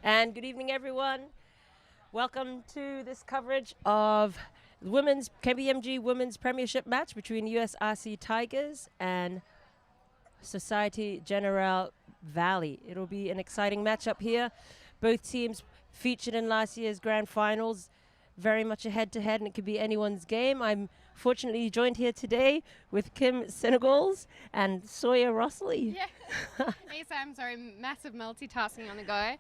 And good evening, everyone. Welcome to this coverage of women's KPMG Women's Premiership match between USRC Tigers and Societe Generale Valley. It'll be an exciting matchup here. Both teams featured in last year's grand finals, very much a head-to-head, and it could be anyone's game. I'm fortunately joined here today with Kim Senegals and Sawyer Rossley. Yeah. Hey Sam, sorry, massive multitasking on the go.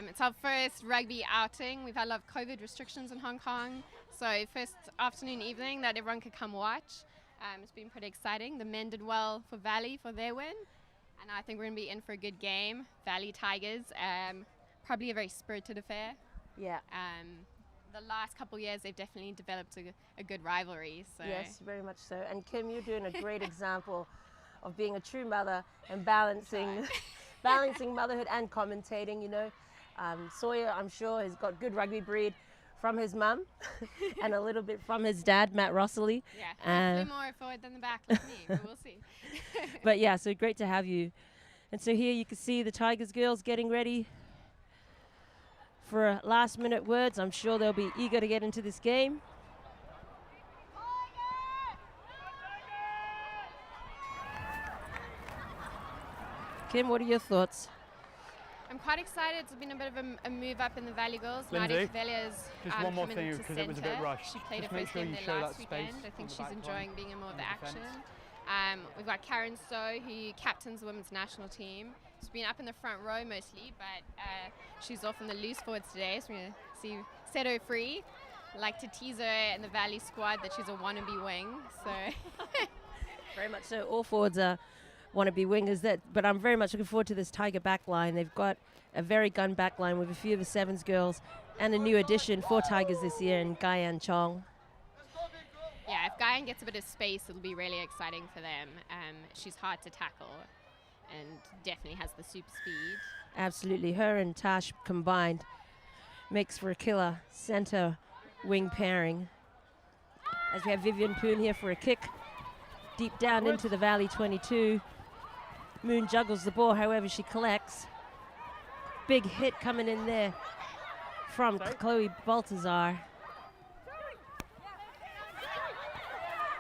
It's our first rugby outing. We've had a lot of COVID restrictions in Hong Kong, so first afternoon, evening that everyone could come watch. It's been pretty exciting. The men did well for Valley for their win, and I think we're going to be in for a good game. Valley Tigers, probably a very spirited affair. Yeah. The last couple of years, they've definitely developed a good rivalry. So. Yes, very much so. And Kim, you're doing a great example of being a true mother and balancing motherhood and commentating, you know. Sawyer, I'm sure, has got good rugby breed from his mum and a little bit from his dad, Matt Rossley. Yeah, hopefully more forward than the back like me, but we'll see. But yeah, so great to have you. And so here you can see the Tigers girls getting ready for last minute words. I'm sure they'll be eager to get into this game. Kim, what are your thoughts? I'm quite excited. It's been a bit of a move up in the Valley girls. Lindsay, Nadia Cavaliers just one more thing, because it was a bit rushed. She played just her first sure game you there show last that weekend. space I think on the she's back enjoying line being in more of in the defence. action. We've got Karen So, who captains the women's national team. She's been up in the front row mostly, but she's off in the loose forwards today, so we're going to see set her free. Like to tease her in the Valley squad that she's a wannabe wing. So Very much so. All forwards are wannabe wingers, but I'm very much looking forward to this Tiger back line. They've got a very gun back line with a few of the Sevens girls and a new addition for Tigers this year in Guyan Chong. Yeah, if Guyan gets a bit of space, it'll be really exciting for them. She's hard to tackle and definitely has the super speed. Absolutely. Her and Tash combined makes for a killer center wing pairing. As we have Vivian Poon here for a kick deep down into the Valley 22. Moon juggles the ball, however she collects. Big hit coming in there from Chloe Baltazar.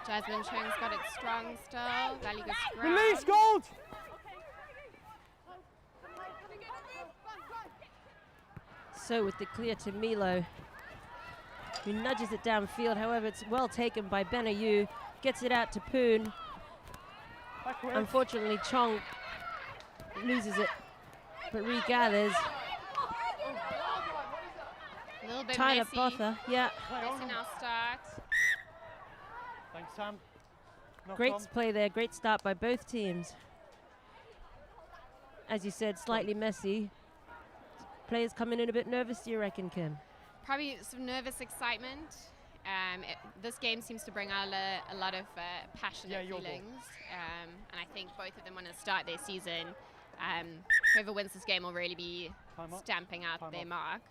Jasmine Chung's got it strong still. Valley goes Release, Gold! So with the clear to Milo, who nudges it downfield. However, it's well taken by Benayu. Gets it out to Poon. Unfortunately, Chong loses it, but regathers. A little bit Tyler messy. Botha, yeah. Messy now start. Thanks, Sam. Great play there, great start by both teams. As you said, slightly messy. Players coming in a bit nervous, do you reckon, Kim? Probably some nervous excitement. This game seems to bring out a lot of passionate feelings. And I think both of them want to start their season. Whoever wins this game will really be stamping out their mark.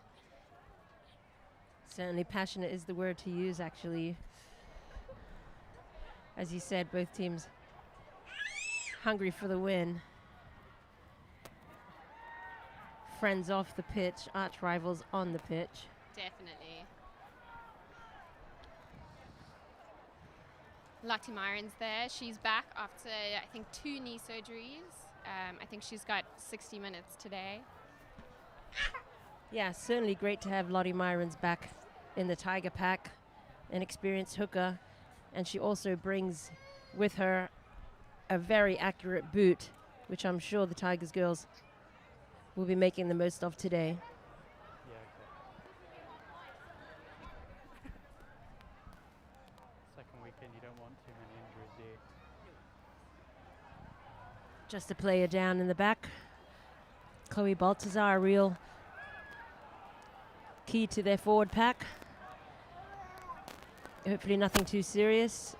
Certainly passionate is the word to use, actually. As you said, both teams hungry for the win. Friends off the pitch, arch rivals on the pitch. Definitely. Lottie Myron's there. She's back after, I think, 2 knee surgeries. I think she's got 60 minutes today. Yeah, certainly great to have Lottie Myron's back in the Tiger pack, an experienced hooker. And she also brings with her a very accurate boot, which I'm sure the Tigers girls will be making the most of today. don't want too many injuries, do you? Just a player down in the back. Chloe Baltazar, a real key to their forward pack. Hopefully nothing too serious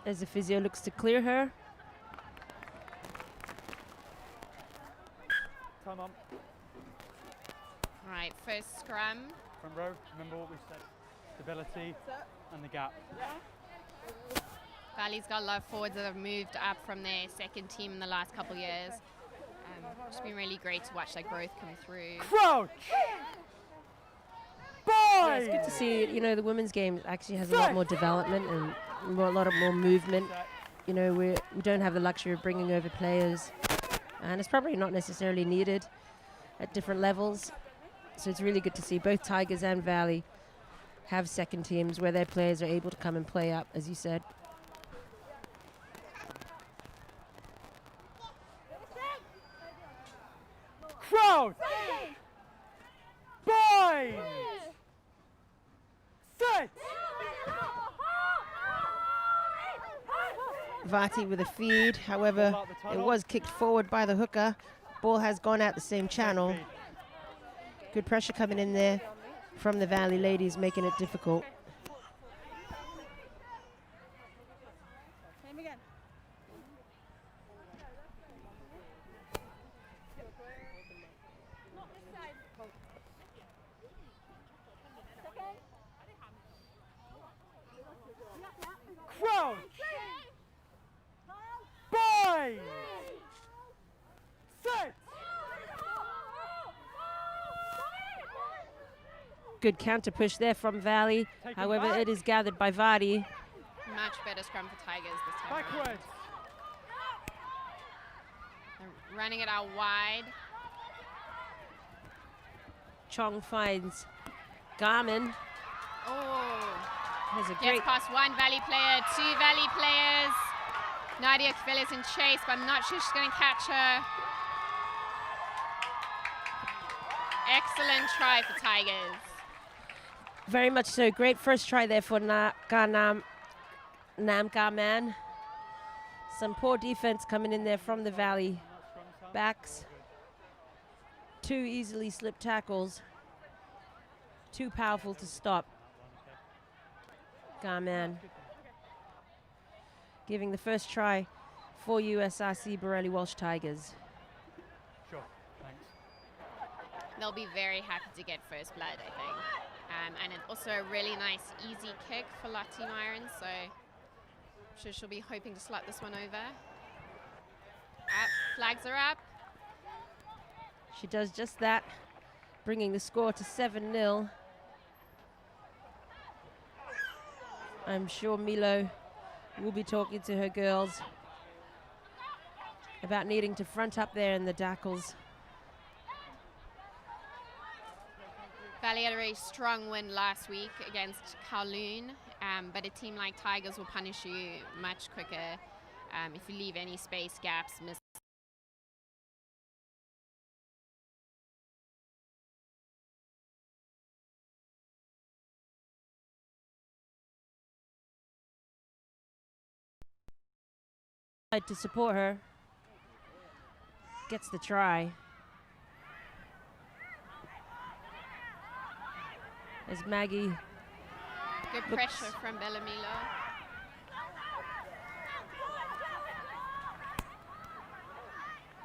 as the physio looks to clear her. Time on. Right, first scrum. Front row, remember what we said. Stability and the gap. Valley's got a lot of forwards that have moved up from their second team in the last couple of years. It's been really great to watch that growth come through. Crouch! Yeah, Boy! it's good to see, you know, the women's game actually has a lot more development and a lot of more movement. You know, we don't have the luxury of bringing over players, and it's probably not necessarily needed at different levels. So it's really good to see both Tigers and Valley have second teams where their players are able to come and play up, as you said. Crouch! Bind! Set! Vati with a feed, however, it was kicked forward by the hooker. Ball has gone out the same channel. Good pressure coming in there from the Valley ladies, making it difficult. Crouch! Bind! Set! Good counter push there from Valley. Take it However, back. it is gathered by Vati. Much better scrum for Tigers this time around. Backwards! They're running it out wide. Chong finds Garmin. Oh, Has a gets great past one Valley player, two Valley players. Nadia Kvelis in chase, but I'm not sure she's going to catch her. Excellent try for Tigers. very much so. Great first try there for Nam Garman. Some poor defense coming in there from the Valley backs. Two easily slipped tackles. Too powerful to stop. Garman giving the first try for USRC Borelli Walsh Tigers. Sure, thanks. They'll be very happy to get first blood, I think. And it's also a really nice, easy kick for Lottie Myron, so I'm sure she'll be hoping to slot this one over. Up, flags are up. She does just that, bringing the score to 7-0. I'm sure Milo will be talking to her girls about needing to front up there in the Dackles. Valley had a very strong win last week against Kowloon, but a team like Tigers will punish you much quicker if you leave any space, gaps, miss. To support her, gets the try. As Maggie Good pressure from Bellamilo.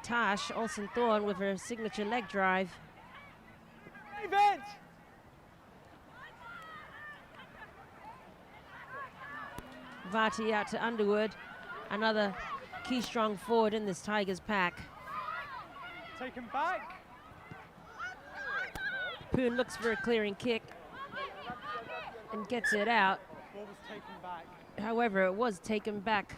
Tash Olsen-Thorne with her signature leg drive. Event! Vati out to Underwood, another key strong forward in this Tigers pack. Taken back. Poon looks for a clearing kick and gets it out. Ball was taken back. However, it was taken back,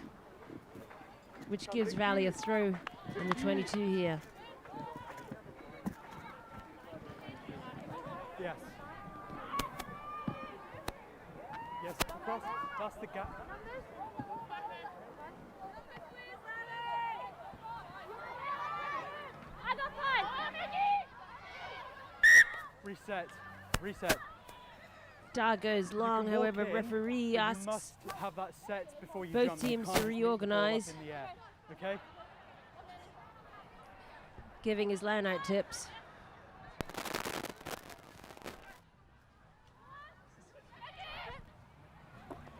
which gives Valley a throw in the 22 here. Yes. Yes, across. That's the gap. Reset. Reset. Da goes long, You can walk however, in, referee but you asks must have that set before you both jump. You teams to can't just leave the ball up reorganize. in the air, okay? Giving his line-out tips.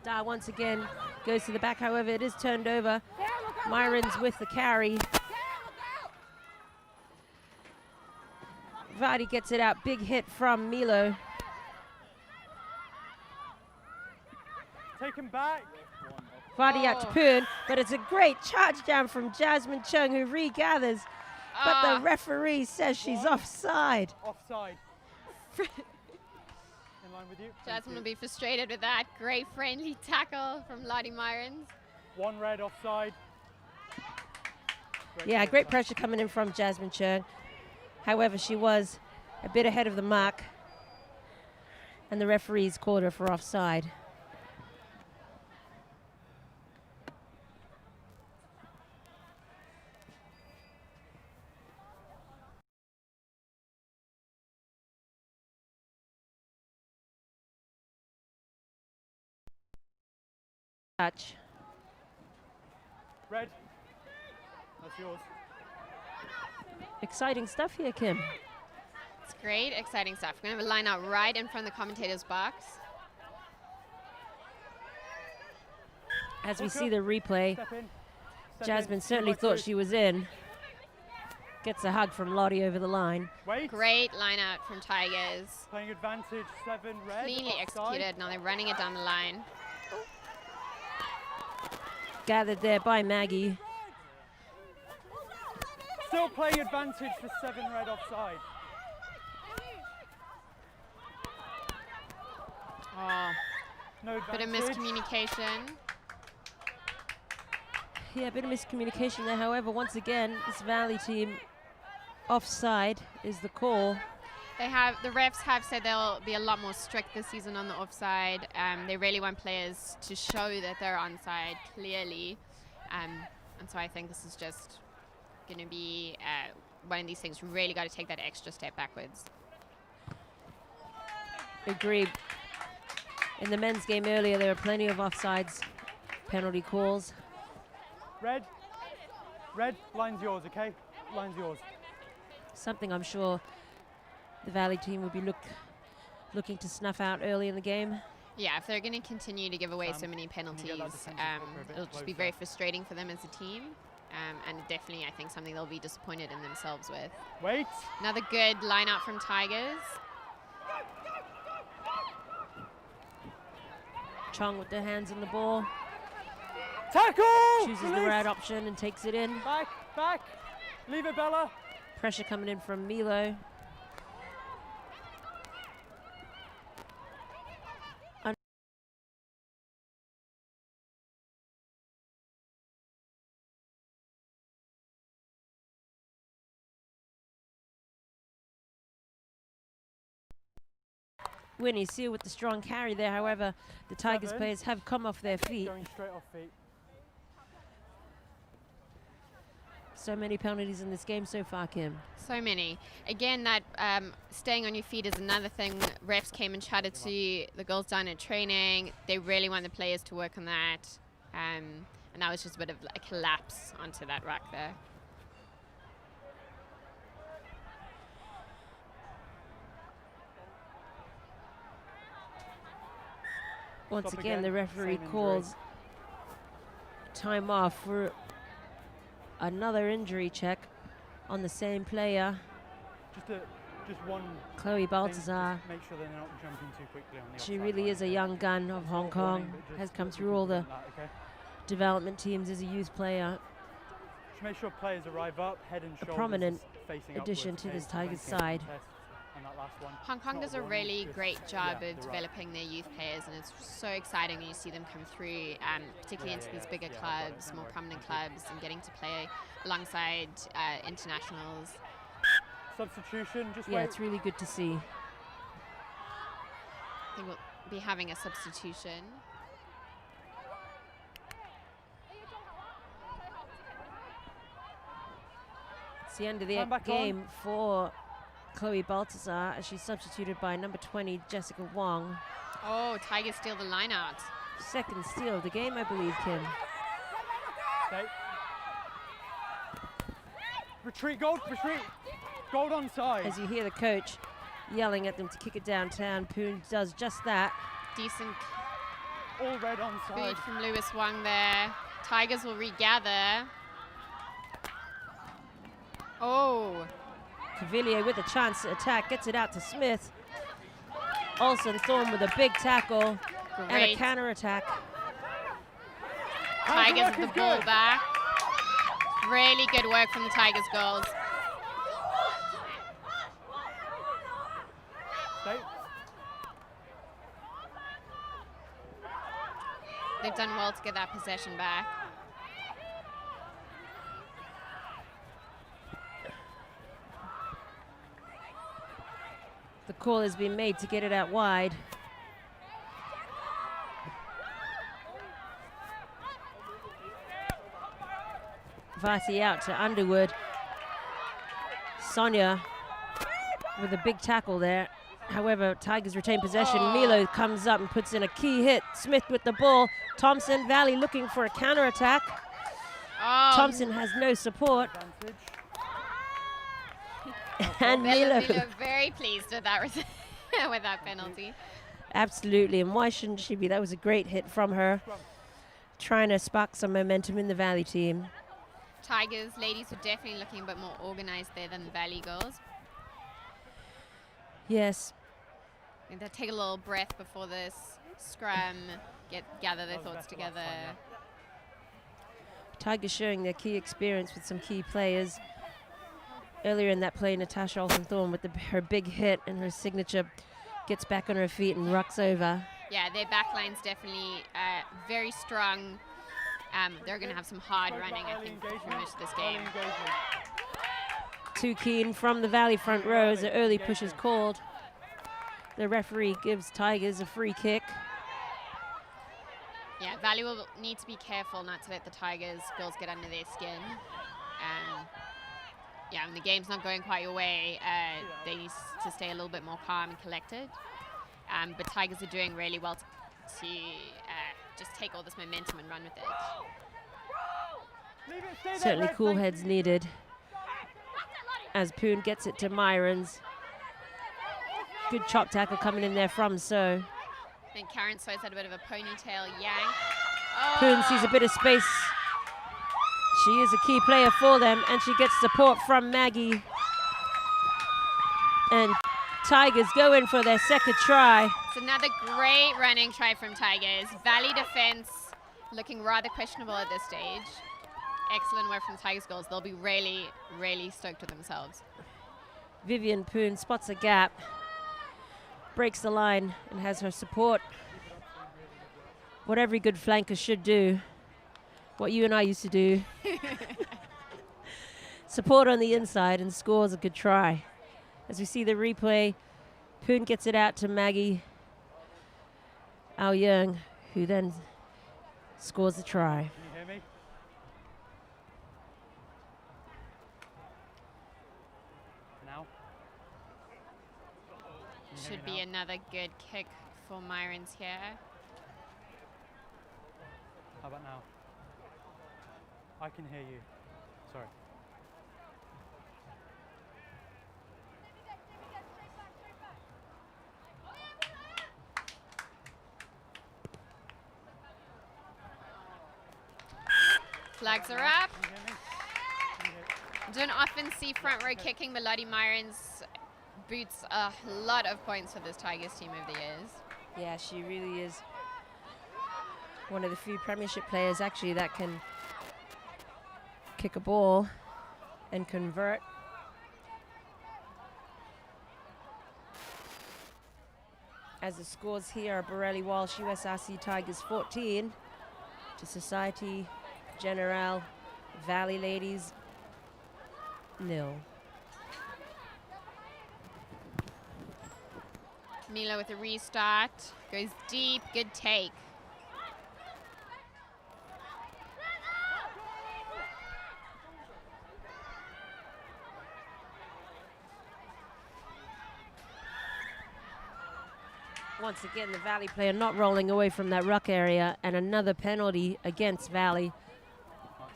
Da once again goes to the back, however, it is turned over. Myron's with the carry. Vardy gets it out, big hit from Milo. Take him back. Vardy out to Poon, but it's a great charge down from Jasmine Chung, who regathers. But the referee says she's offside. Offside. In line with you. Jasmine will be frustrated with that. Great friendly tackle from Lottie Myrons. One red offside. Yeah, great pressure coming in from Jasmine Chung. However, she was a bit ahead of the mark, and the referees called her for offside. Touch. Red. That's yours. Exciting stuff here, Kim. It's great, exciting stuff. We're going to have a line out right in front of the commentator's box. As we see the replay, Step in. Step Jasmine in. certainly 2 by thought 2. she was in. Gets a hug from Lottie over the line. Wait. Great line out from Tigers. Playing advantage, 7 red. Cleanly offside. executed. Now they're running it down the line. Gathered there by Maggie. Still playing advantage for 7 red offside. Oh, No bit of advantage. miscommunication. Yeah, a bit of miscommunication there. However, once again, this Valley team offside is the call. The refs have said they'll be a lot more strict this season on the offside. They really want players to show that they're onside clearly. And so I think this is just going to be one of these things. Really got to take that extra step backwards. Agreed. In the men's game earlier, there were plenty of offsides penalty calls. Red. Red. Line's yours, okay? Line's yours. Something I'm sure the Valley team would be looking to snuff out early in the game. Yeah, if they're going to continue to give away so Sam, many can you penalties, get that defensive blocker a bit it'll just be closer? very frustrating for them as a team. And definitely, I think, something they'll be disappointed in themselves with. Wait. Another good line out from Tigers. Chong with their hands on the ball. Tackle! Chooses the Release. right option and takes it in. Back, back. Leave it, Bella. Pressure coming in from Milo. Winnie Seal with the strong carry there. However, the Tigers 7. players have come off their feet. Going straight off feet. So many penalties in this game so far, Kim. So many. Again, that staying on your feet is another thing. Refs came and chatted to the girls down at training. They really want the players to work on that. And that was just a bit of a collapse onto that rack there. Once Stop again, again. the referee Same injury. calls time off for another injury check on the same player, Just one Chloe thing, Baltazar. just make sure they're not jumping too quickly on the She offside really line, is a okay? young gun of It's Hong not warning, Kong, but just has come if you through can all the prevent that, okay? development teams as a youth player. Just make sure players arrive up, head and shoulders prominent facing addition upwards, to okay? this Tigers Preventing side. contest on that last one. Hong Kong Not does a warning, really just- great job yeah, of they're developing their youth players, and it's so exciting when you see them come through, particularly into these bigger yeah, I've got it, clubs, don't more worry, prominent thank you. clubs, and getting to play alongside internationals. Substitution, just Yeah, wait. it's really good to see. I think we'll be having a substitution. It's the end of the Time back game for Chloe Baltazar as she's substituted by number 20, Jessica Wong. Oh, Tigers steal the line out. Second steal of the game, I believe, Kim. Okay. Retreat, gold, retreat. Gold onside. As you hear the coach yelling at them to kick it downtown, Poon does just that. Decent All red onside. boot from Lewis Wang there. Tigers will regather. Oh, Cavalier with a chance to attack, gets it out to Smith. Olsen Thorne with a big tackle and a great. counter attack. Tigers Counter-work with the is ball good. back. Really good work from the Tigers girls. Stay. They've done well to get that possession back. The call has been made to get it out wide. Vasi out to Underwood. Sonia with a big tackle there. However, Tigers retain possession. Oh. Milo comes up and puts in a key hit. Smith with the ball. Thompson Valley looking for a counter attack. Thompson has no support. Advantage. And Milo Milo. very pleased with that with that penalty. Absolutely, and why shouldn't she be? That was a great hit from her. Trying to spark some momentum in the Valley team. Tigers ladies were definitely looking a bit more organized there than the Valley girls. Yes, I think they'll take a little breath before this scrum, gather their That was thoughts better last together. time, Tigers showing their key experience with some key players. Earlier in that play, Natasha Olsen-Thorne with her big hit and her signature gets back on her feet and rocks over. Yeah, their backline's definitely very strong. They're going to have some hard Spoke running, about I early think, for engagement. most of this Early game. engagement. Too keen from the Valley front rows. The early push is called. The referee gives Tigers a free kick. Yeah, Valley will need to be careful not to let the Tigers girls get under their skin. Yeah, when the game's not going quite your way, they need to stay a little bit more calm and collected. But Tigers are doing really well to just take all this momentum and run with it. Leave it, stay there, Certainly Red, cool thank heads you. needed. As Poon gets it to Myrons. Good chop tackle coming in there from So. I think Karen So's had a bit of a ponytail yank. Poon sees a bit of space. She is a key player for them, and she gets support from Maggie. And Tigers go in for their second try. It's another great running try from Tigers. Valley defense looking rather questionable at this stage. Excellent work from Tigers girls. They'll be really, really stoked with themselves. Vivian Poon spots a gap, breaks the line, and has her support. What every good flanker should do. What you and I used to do. Support on the inside and scores a good try. As we see the replay, Poon gets it out to Maggie Ao Young, who then scores the try. Can you hear me? Now? Can you hear Should me be now? another good kick for Myrons here. How about now? I can hear you. Sorry. Flags are up. Can you hear me? Can you hear- Don't often see front row kicking, but Lottie Myrons boots a lot of points for this Tigers team over the years. Yeah, she really is one of the few Premiership players actually that can kick a ball and convert. As the scores here are Borelli Walsh, USRC Tigers 14 to Society General Valley Ladies 0. Milo with a restart. Goes deep. Good take. Once again, the Valley player not rolling away from that ruck area, and another penalty against Valley.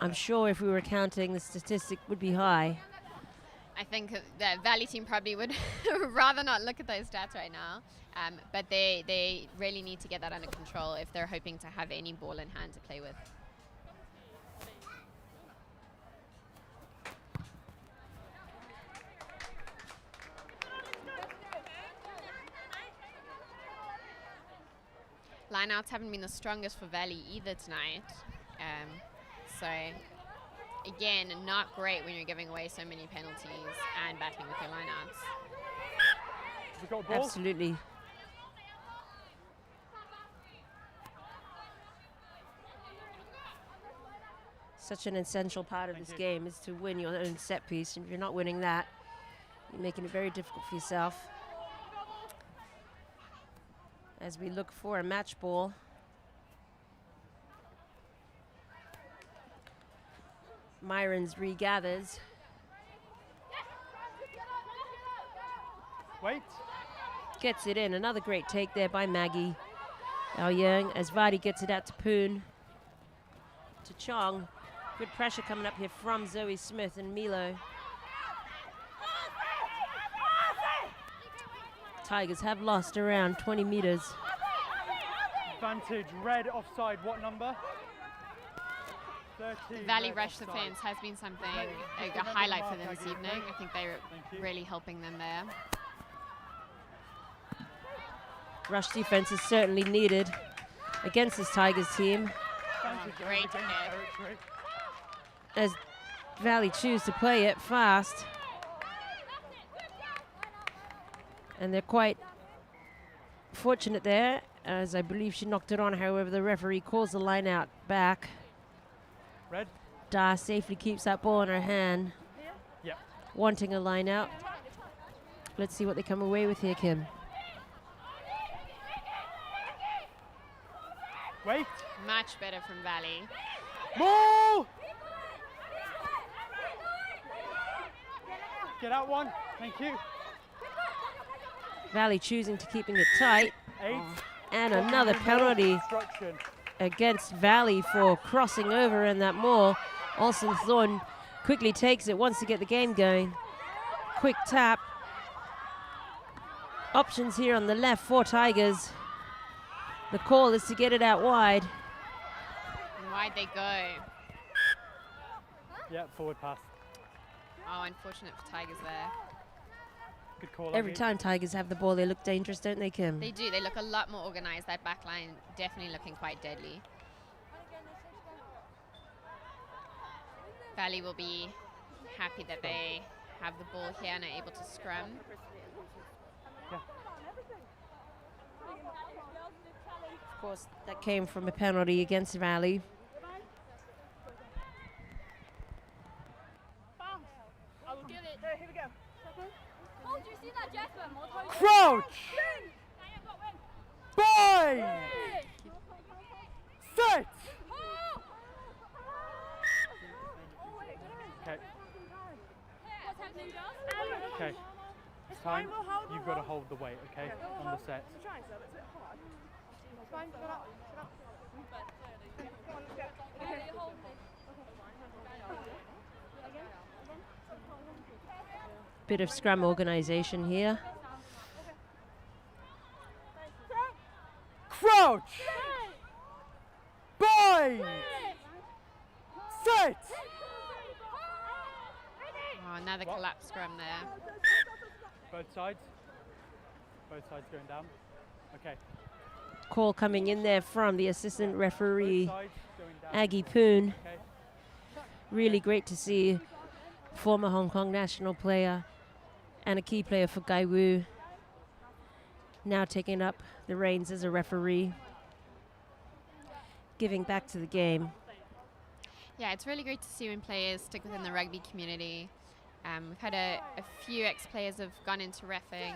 I'm sure if we were counting, the statistic would be high. I think the Valley team probably would rather not look at those stats right now, but they really need to get that under control if they're hoping to have any ball in hand to play with. Lineouts haven't been the strongest for Valley either tonight. So, again, not great when you're giving away so many penalties and battling with your lineouts. We got a ball? Absolutely. Such an essential part of this game is to win your own set piece. And if you're not winning that, you're making it very difficult for yourself. As we look for a match ball. Myron's regathers. Wait. Gets it in. Another great take there by Maggie Young as Vardy gets it out to Poon. To Chong. Good pressure coming up here from Zoe Smith and Milo. Tigers have lost around 20 meters. Advantage, red offside, what number? 13. Valley red rush offside. defense has been something, a highlight for them this evening. I think they're really helping them there. Rush defense is certainly needed against this Tigers team. Great again, hit. territory. As Valley choose to play it fast. And they're quite fortunate there, as I believe she knocked it on. However, the referee calls the line out back. Red. Dar safely keeps that ball in her hand. Yep. Wanting a line out. Let's see what they come away with here, Kim. Wait. Much better from Valley. More! Get out one. Thank you. Valley choosing to keeping it tight. 8. And another penalty Obstruction. against Valley for crossing over in that maul. Olsen Thorne quickly takes it, wants to get the game going. Quick tap. Options here on the left for Tigers. The call is to get it out wide. And wide they go. Yeah, forward pass. Oh, unfortunate for Tigers there. Good call. Every time Tigers have the ball, they look dangerous, don't they, Kim? They do. They look a lot more organized. That back line definitely looking quite deadly. Valley will be happy that they have the ball here and are able to scrum. Yeah. Of course, that came from a penalty against Valley. Crouch! Bind! Set! Okay. Okay. It's time. You've got to hold the weight, okay? On the set. Bit of scrum organization here. Crouch! Bind! Set! Oh, another collapse scrum there. Both sides. Both sides going down. Okay. Call coming in there from the assistant referee, Both sides going down. Aggie Poon. Okay. Really great to see former Hong Kong national player and a key player for Gai Wu now taking up the reins as a referee, giving back to the game. Yeah, it's really great to see when players stick within the rugby community. We've had a few ex-players have gone into reffing.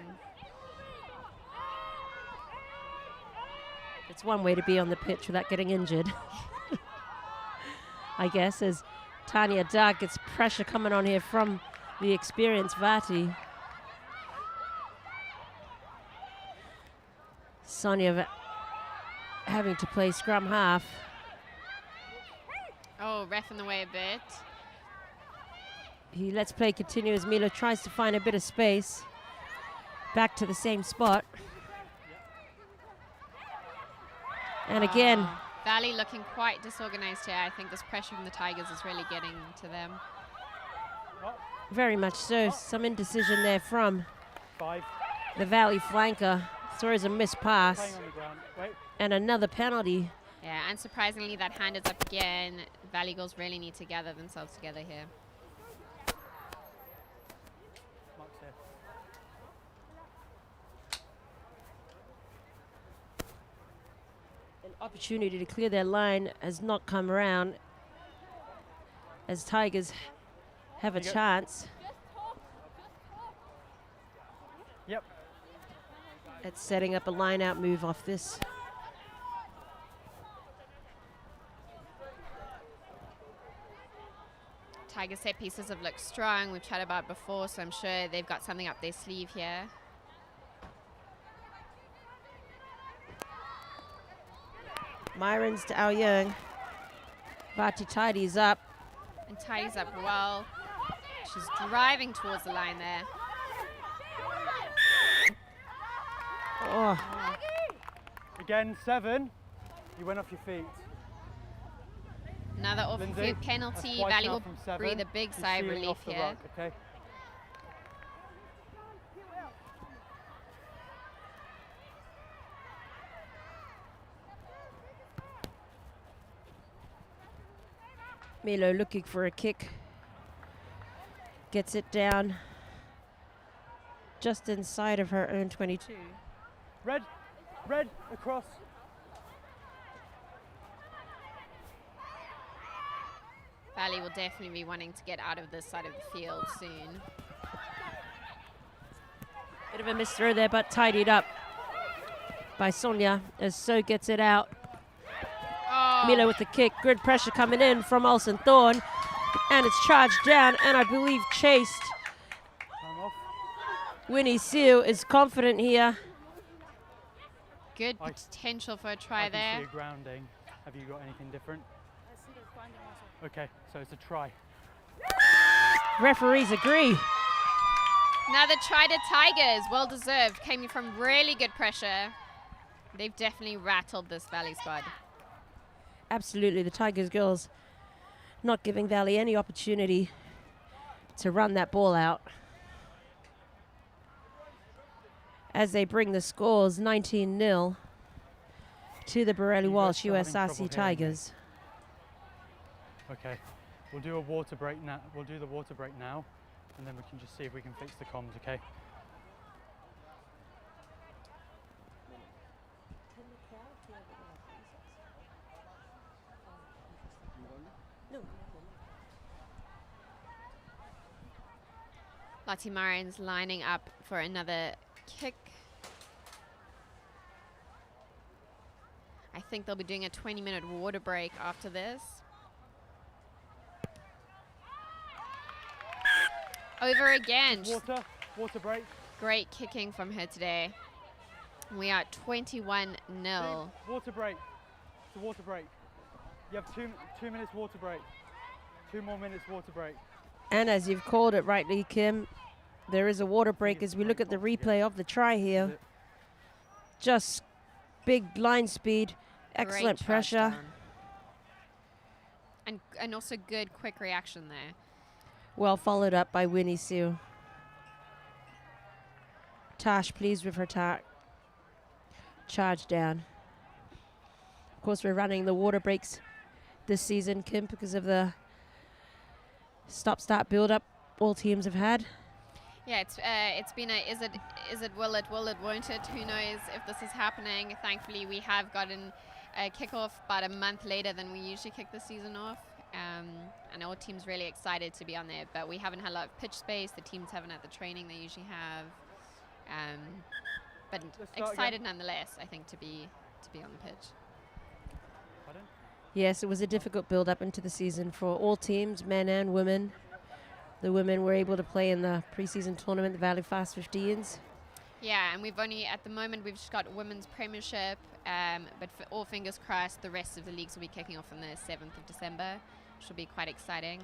It's one way to be on the pitch without getting injured. I guess, as Tanya Dark gets pressure coming on here from the experienced Vati. Sonia having to play scrum half. Oh, ref in the way a bit. He lets play continue as Mila tries to find a bit of space. Back to the same spot. And again, Valley looking quite disorganized here. I think this pressure from the Tigers is really getting to them. very much so. Some indecision there from 5. the Valley flanker. Throws a missed pass. Playing on the ground. Wait. And another penalty. Yeah, unsurprisingly, that hand is up again. Valley girls really need to gather themselves together here. Mark's here. An opportunity to clear their line has not come around as Tigers have a chance. Yep. It's setting up a line-out move off this. Tiger set pieces have looked strong. We've chatted about it before, so I'm sure they've got something up their sleeve here. Myrons to Ao Young. Vati tidies up. And tidies up well. She's driving towards the line there. Oh, Again, 7. You went off your feet. Another off Lindsay, field penalty. that's twice Valley now will from 7. breathe a big You're sigh of seeing relief off the here. ruck, okay? Milo looking for a kick. Gets it down just inside of her own 22. Red, across. Valley will definitely be wanting to get out of this side of the field soon. Bit of a missed throw there, but tidied up by Sonia as So gets it out. Oh, Milo with the kick. Good pressure coming in from Olsen Thorne. And it's charged down and I believe chased. Time off. Winnie Seal is confident here. good potential for a try I can there. see a grounding. Have you got anything different? Okay, so it's a try. Referees agree. Another try to Tigers, well deserved. Came from really good pressure. They've definitely rattled this Valley squad. Absolutely, the Tigers girls not giving Valley any opportunity to run that ball out. As they bring the scores 19-0 to the Borelli Walsh You guys are having USRC trouble hearing me. Tigers. Okay, we'll do a water break now. We'll do the water break now, and then we can just see if we can fix the comms, okay? Lottie Murray's lining up for another kick. I think they'll be doing a 20-minute water break after this. Over again. Water break. Great kicking from her today. We are at 21-0. Water break. It's a water break. You have 2 minutes water break. 2 more minutes water break. And as you've called it rightly, Kim, there is a water break as we look at the replay of the try here. Just big line speed, excellent Great pressure. charge down. And also good quick reaction there. Well followed up by Winnie Sue. Tash pleased with her charge down. Of course, we're running the water breaks this season, Kim, because of the stop-start build-up all teams have had. Yeah, it's been a is it, will it, won't it? Who knows if this is happening. Thankfully, we have gotten a kickoff about a month later than we usually kick the season off. And all teams really excited to be on there, but we haven't had a lot of pitch space. The teams haven't had the training they usually have. But excited nonetheless, I think, to be on the pitch. Pardon? Yes, it was a difficult build-up into the season for all teams, men and women. The women were able to play in the preseason tournament, the Valley Fast 15s. Yeah, and at the moment, we've just got women's premiership, but for all fingers crossed, the rest of the leagues will be kicking off on the 7th of December, which will be quite exciting.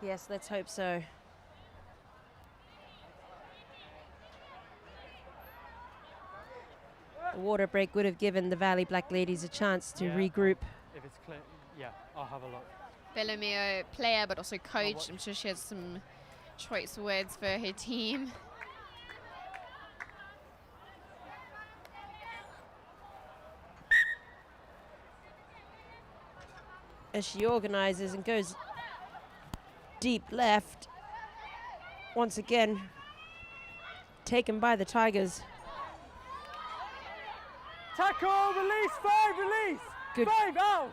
Yes, let's hope so. The water break would have given the Valley Black Ladies a chance to regroup. If it's clear, yeah, I'll have a look. Bellarmino player, but also coach. I'm sure she has some choice words for her team. As she organizes and goes deep left, once again taken by the Tigers. Tackle, release, 5, release. Good. 5 out.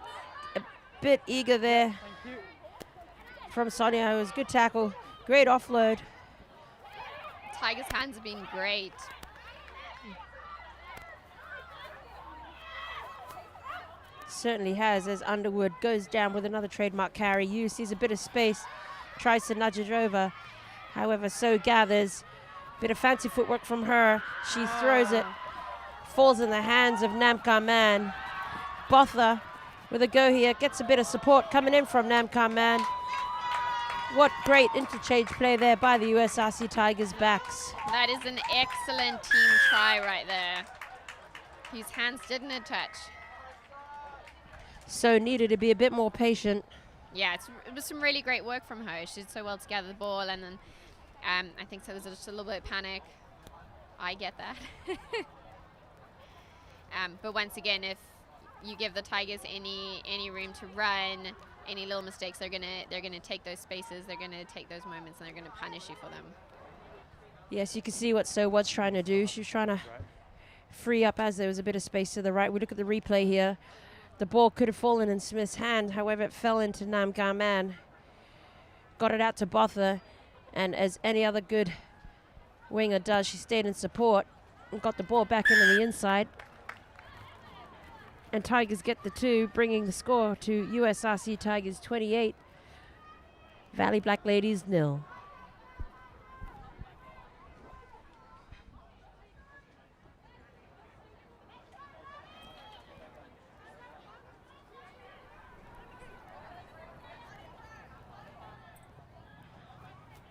A bit eager there Thank you. from Sonia. It was a good tackle, great offload. Tigers' hands have been great. Certainly has, as Underwood goes down with another trademark carry. Yu sees a bit of space, tries to nudge it over. However, so gathers. Bit of fancy footwork from her. She throws it. Falls in the hands of Namkar Man. Botha with a go here. Gets a bit of support coming in from Namkar Man. What great interchange play there by the USRC Tigers backs. That is an excellent team try right there. His hands didn't touch. So needed to be a bit more patient. Yeah, it was some really great work from her. She did so well to gather the ball, and then I think so there was just a little bit of panic. I get that. But once again, if you give the Tigers any room to run, any little mistakes, they're gonna take those spaces, they're gonna take those moments, and they're gonna punish you for them. Yes, you can see what So was trying to do. She was trying to free up as there was a bit of space to the right. We look at the replay here. The ball could have fallen in Smith's hand, however, it fell into Namkar Man. Got it out to Botha, and as any other good winger does, she stayed in support and got the ball back into the inside. And Tigers get the 2, bringing the score to USRC Tigers 28, Valley Black Ladies 0.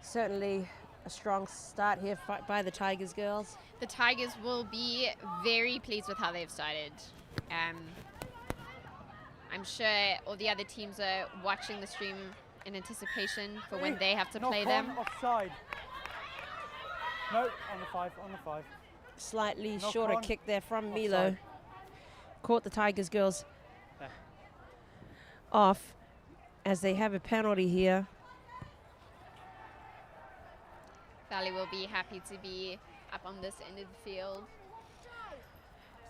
Certainly a strong start here by the Tigers girls. The Tigers will be very pleased with how they've started. I'm sure all the other teams are watching the stream in anticipation for when they have to play them. Offside. No, on the 5, on the 5. Slightly Knock shorter on. kick there from Offside. Milo. Caught the Tigers girls There. off as they have a penalty here. Valley will be happy to be up on this end of the field.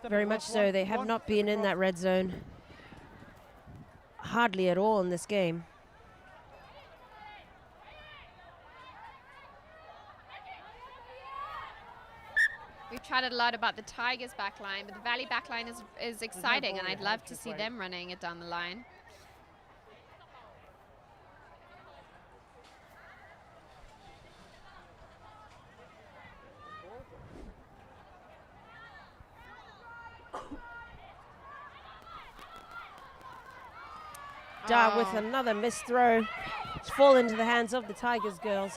Very much so. They have not been in that red zone hardly at all in this game. We've chatted a lot about the Tigers backline, but the Valley backline is exciting, ball and I'd yet, love which to is see great. them running it down the line. Dar with another missed throw. It's fallen into the hands of the Tigers girls.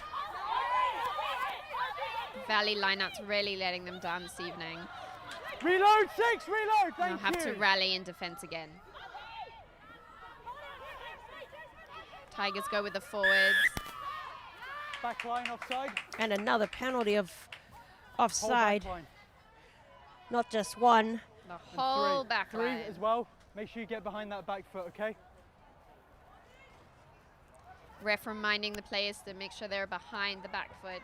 Valley lineouts really letting them down this evening. Reload, 6, reload, They'll thank have you. to rally in defense again. Tigers go with the forwards. Back line offside. And another penalty of Whole offside. back line. Not just one. The And whole 3. back 3 line. as well. Make sure you get behind that back foot, okay? Ref reminding the players to make sure they're behind the back foot.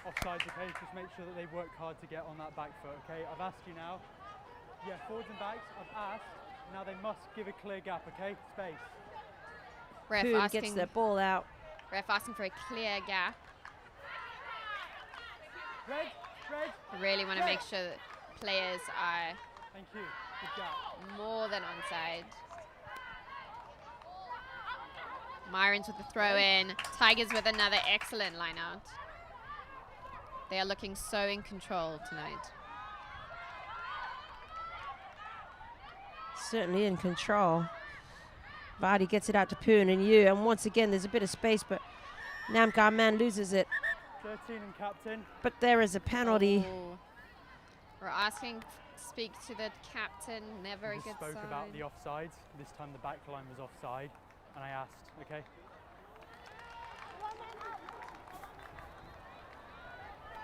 Offside, okay? Just make sure that they work hard to get on that back foot, okay? I've asked you now. Yeah, forwards and backs, I've asked. Now they must give a clear gap, okay? Space. Ref Coon asking, gets the ball out. ref asking for a clear gap. Red, red. I really want to make sure that players are Thank you. Good job. more than onside. Myrons with the throw in. Tigers with another excellent line out. They are looking so in control tonight. Certainly in control. Vardy gets it out to Poon and Yu, and once again there's a bit of space, but Nam Man loses it. 13 and captain. But there is a penalty. Oh. We're asking to speak to the captain. Never a We good just spoke sign. about the offsides. This time the back line was offside, and I asked, okay?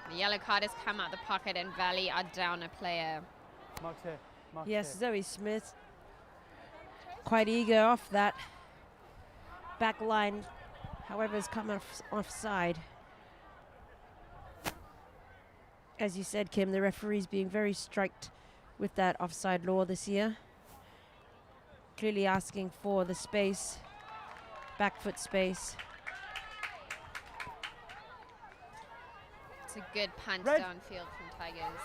The yellow card has come out the pocket, and Valley are down a player. Mark's here. Mark's Yes, here. Zoe Smith quite eager off that back line, however, has come offside. As you said, Kim, the referee's being very strict with that offside law this year. Clearly asking for the space, back foot space. It's a good punch Red. downfield from Tigers.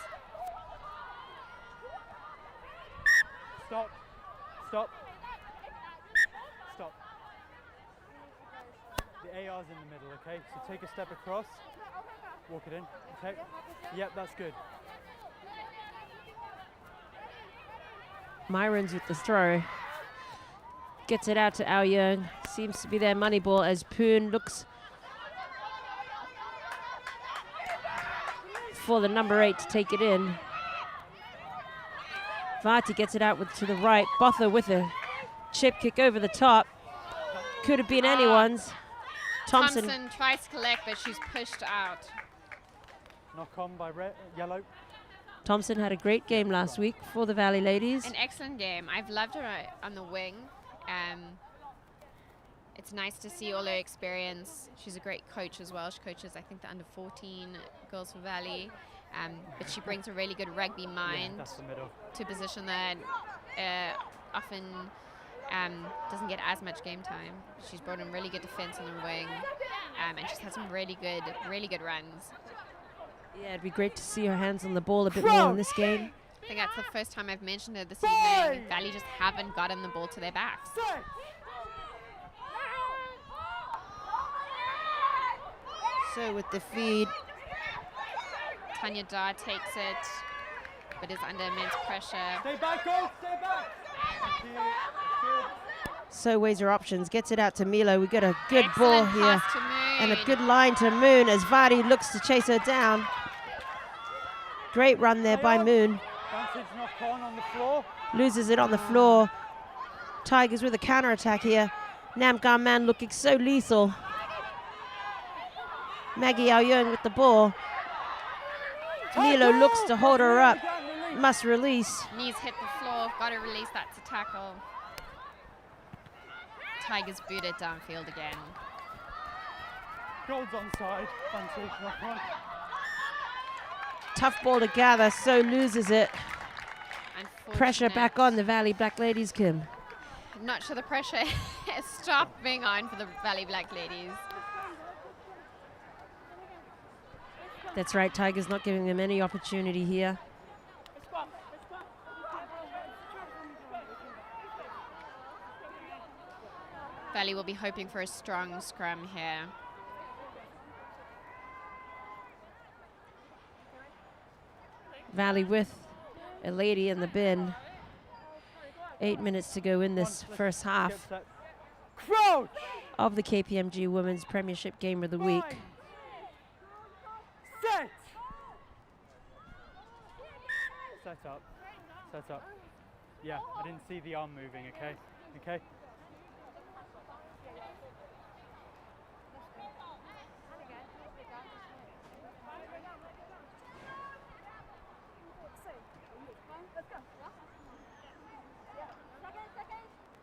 Stop. Stop. Stop. The AR's in the middle, okay? So take a step across. Walk it in. Okay? Yep, that's good. Myrons with the throw. Gets it out to Ao Yeung. Seems to be their money ball as Poon looks for the number 8 to take it in. Vati gets it out to the right. Botha with a chip kick over the top. Could have been anyone's. Thompson. Thompson tries to collect, but she's pushed out. Knock on by red, yellow. Thompson had a great game last week for the Valley Ladies. An excellent game. I've loved her on the wing. It's nice to see all her experience. She's a great coach as well. She coaches, I think, the under 14 girls for Valley. But she brings a really good rugby mind Yeah, that's the middle. to a position that often doesn't get as much game time. She's brought in really good defense on the wing, and she's had some really good runs. Yeah, it'd be great to see her hands on the ball a bit more in this game. I think that's the first time I've mentioned her this evening. Valley just haven't gotten the ball to their backs. Set. So with the feed, Tanya Dar takes it, but is under immense pressure. Stay back, go. Stay back. Thank you. That's good. so weighs her options. Gets it out to Milo. We got a good ball Excellent here. pass to Moon. And a good line to Moon as Vardy looks to chase her down. Great run there by Moon. Vantage knock on the floor. Loses it on the floor. Tigers with a counter-attack here. Nam Man looking so lethal. Maggie Ao Yeung with the ball. Milo looks to hold her up. Must release. Knees hit the floor. Got to release that to tackle. Tigers boot it downfield again. Gold's onside. Vantage knock on. Tough ball to gather, so loses it. Pressure back Unfortunate. on the Valley Black Ladies, Kim. Not sure the pressure has stopped being on for the Valley Black Ladies. That's right, Tigers not giving them any opportunity here. Valley will be hoping for a strong scrum here. Valley with a lady in the bin. 8 minutes to go in this first half Get set. Crouch. of the KPMG Women's Premiership Game of the Week. Line. Set. Set up. Set up. Yeah, I didn't see the arm moving, okay? Okay?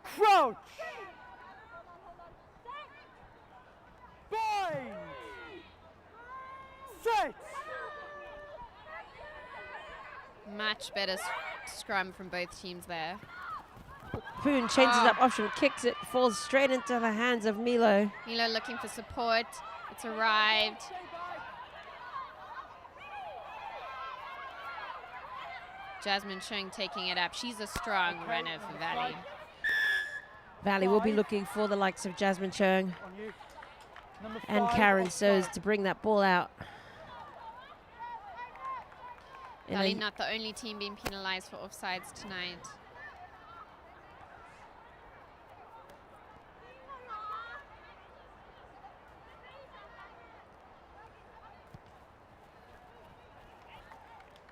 Crouch! Bind! Set! Much better scrum from both teams there. Poon changes up option, kicks it, falls straight into the hands of Milo. Milo looking for support. It's arrived. Jasmine Chung taking it up. She's a strong runner for Valley. Valley will be looking for the likes of Jasmine Chung and Karen Soes to bring that ball out. Valley not the only team being penalized for offsides tonight.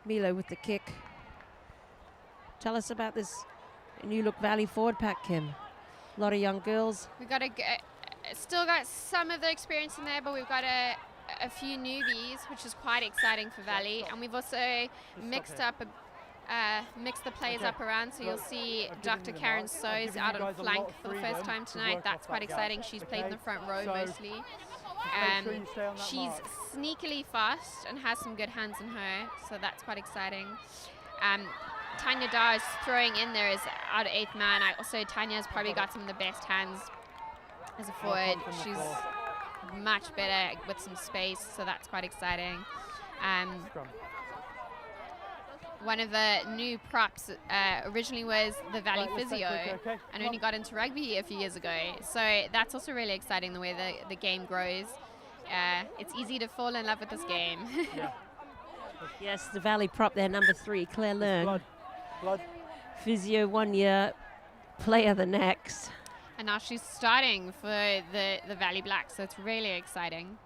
Milo with the kick. Tell us about this new look Valley forward pack, Kim. A lot of young girls. We got still got some of the experience in there, but we've got a few newbies, which is quite exciting for Valley. And we've also mixed the players up around, so you'll see Dr. Karen Soes out on flank for the first time tonight. That's quite exciting. She's played in the front row mostly. She's sneakily fast and has some good hands in her, so that's quite exciting. Tanya Dar is throwing in there as out of 8th man. Tanya's probably got some of the best hands as a forward. She's much better with some space, so that's quite exciting. One of the new props originally was the Valley physio and only got into rugby a few years ago. So that's also really exciting, the way the game grows. It's easy to fall in love with this game. Yes, the Valley prop there, number 3, Claire Learn. Blood. Physio 1 year, player the next. And now she's starting for the Valley Blacks, so it's really exciting.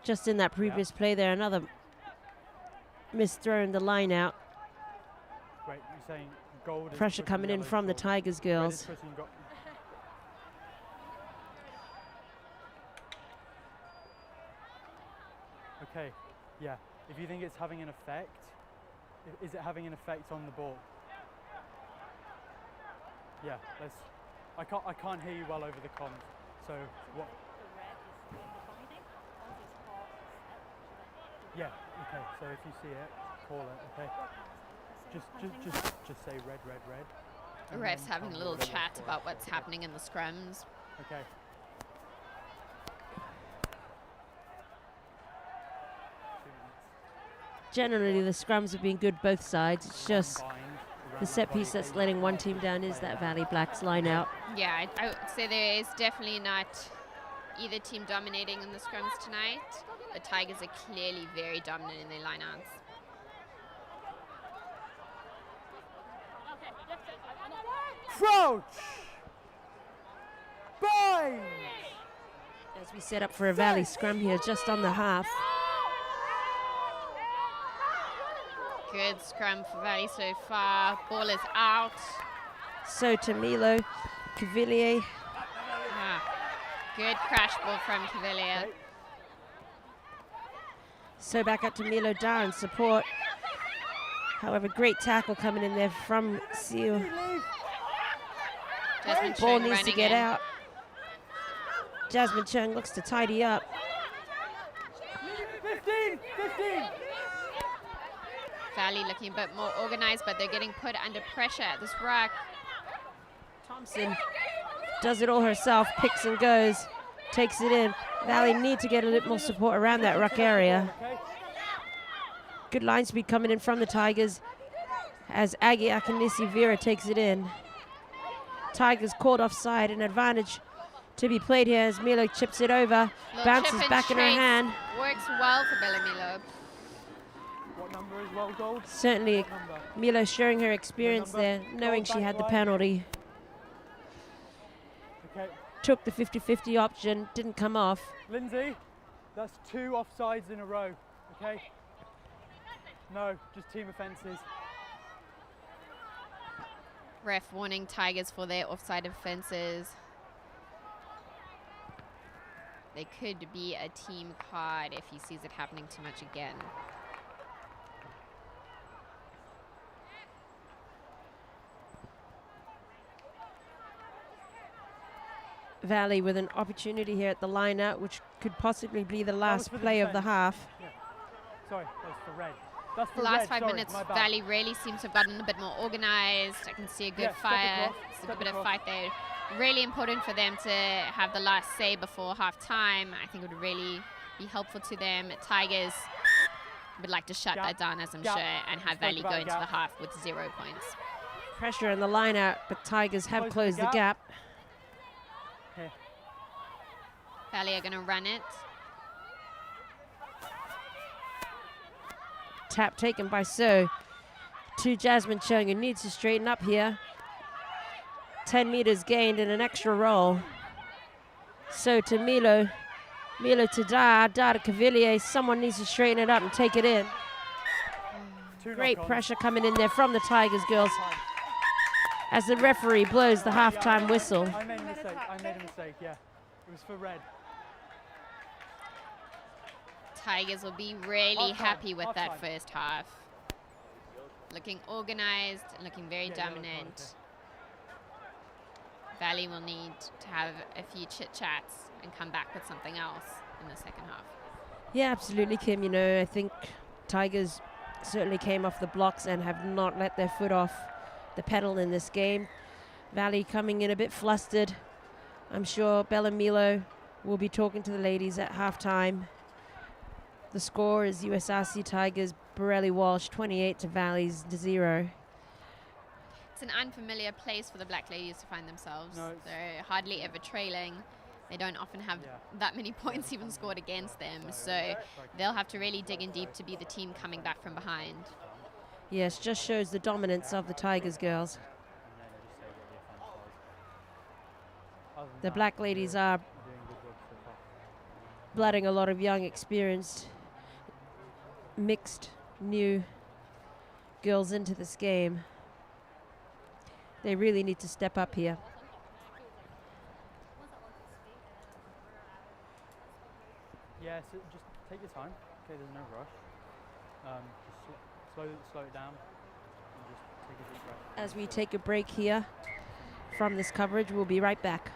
Just in that previous play there, another missed throw in the line out. Wait, you're saying gold is Pressure coming in from the Tigers girls. Okay, yeah. If you think it's having an effect, is it having an effect on the ball? Yeah, I can't hear you well over the comms. So what? Yeah, okay. So if you see it, call it, okay? Just say red, red, red. The ref's having a little chat about what's happening in the scrums. Okay. Generally, the scrums have been good both sides. It's just the set piece that's letting one team down is that Valley Blacks line out. Yeah, I would say there is definitely not either team dominating in the scrums tonight. The Tigers are clearly very dominant in their lineouts. Crouch! Bind! As we set up for a Valley scrum here, just on the half. Good scrum for Valley so far. Ball is out. So to Milo, Cavalier. Good crash ball from Cavalier. So back up to Milo Dar in support. However, great tackle coming in there from Seal. Ball needs to get out. Jasmine Chung looks to tidy up. 15! Valley looking a bit more organized, but they're getting put under pressure at this ruck. Thompson does it all herself, picks and goes, takes it in. Valley need to get a little more support around that ruck area. Good line speed coming in from the Tigers as Aggie Akinisi Vera takes it in. Tigers called offside, an advantage to be played here as Milo chips it over, bounces back in her hand. Works well for Bella Milo. What number is well gold? Certainly Milo showing her experience there, knowing she had the penalty. Okay. Took the 50-50 option, didn't come off. Lindsay, that's 2 offsides in a row, okay? No, just team offences. Ref warning Tigers for their offside offences. There could be a team card if he sees it happening too much again. Valley with an opportunity here at the line out, which could possibly be the last play of the half. Yeah. Sorry, that's for red. That's for Last red. 5 Sorry, minutes, my bad. Valley really seems to have gotten a bit more organized. I can see a good fire. It's a good bit of fight there. Really important for them to have the last say before half time. I think it would really be helpful to them. Tigers would like to shut Gap. that down, as I'm Gap. sure, and have Spoke Valley about go the into the gap. half with 0 points. Pressure in the line out, but Tigers have Close closed the the gap. Here. Valley are going to run it. Tap taken by So to Jasmine Chung, who needs to straighten up here. 10 meters gained in an extra roll. So to Milo. Milo to Da to Cavalier. Someone needs to straighten it up and take it in. Great pressure coming in there from the Tigers girls as the referee blows the halftime whistle. I made a mistake, yeah. It was for red. Tigers will be really Half time, happy with half that time. first half. Looking organized, looking very Yeah, dominant. Valley will need to have a few chit-chats and come back with something else in the second half. Yeah, absolutely, Kim. You know, I think Tigers certainly came off the blocks and have not let their foot off the pedal in this game. Valley coming in a bit flustered. I'm sure Bella Milo will be talking to the ladies at halftime. The score is USRC Tigers, Borelli Walsh 28 to Valley's 0. It's an unfamiliar place for the Black Ladies to find themselves. No, They're hardly ever trailing. They don't often have Yeah. that many points even scored against them. So they'll have to really dig in deep to be the team coming back from behind. Yes, just shows the dominance of the Tigers girls. The Black Ladies are blooding a lot of young, experienced, mixed, new girls into this game. They really need to step up here. Yeah, so just take your time. Okay, there's no rush. Just slow it down and just take a deep breath. As we take a break here from this coverage, we'll be right back.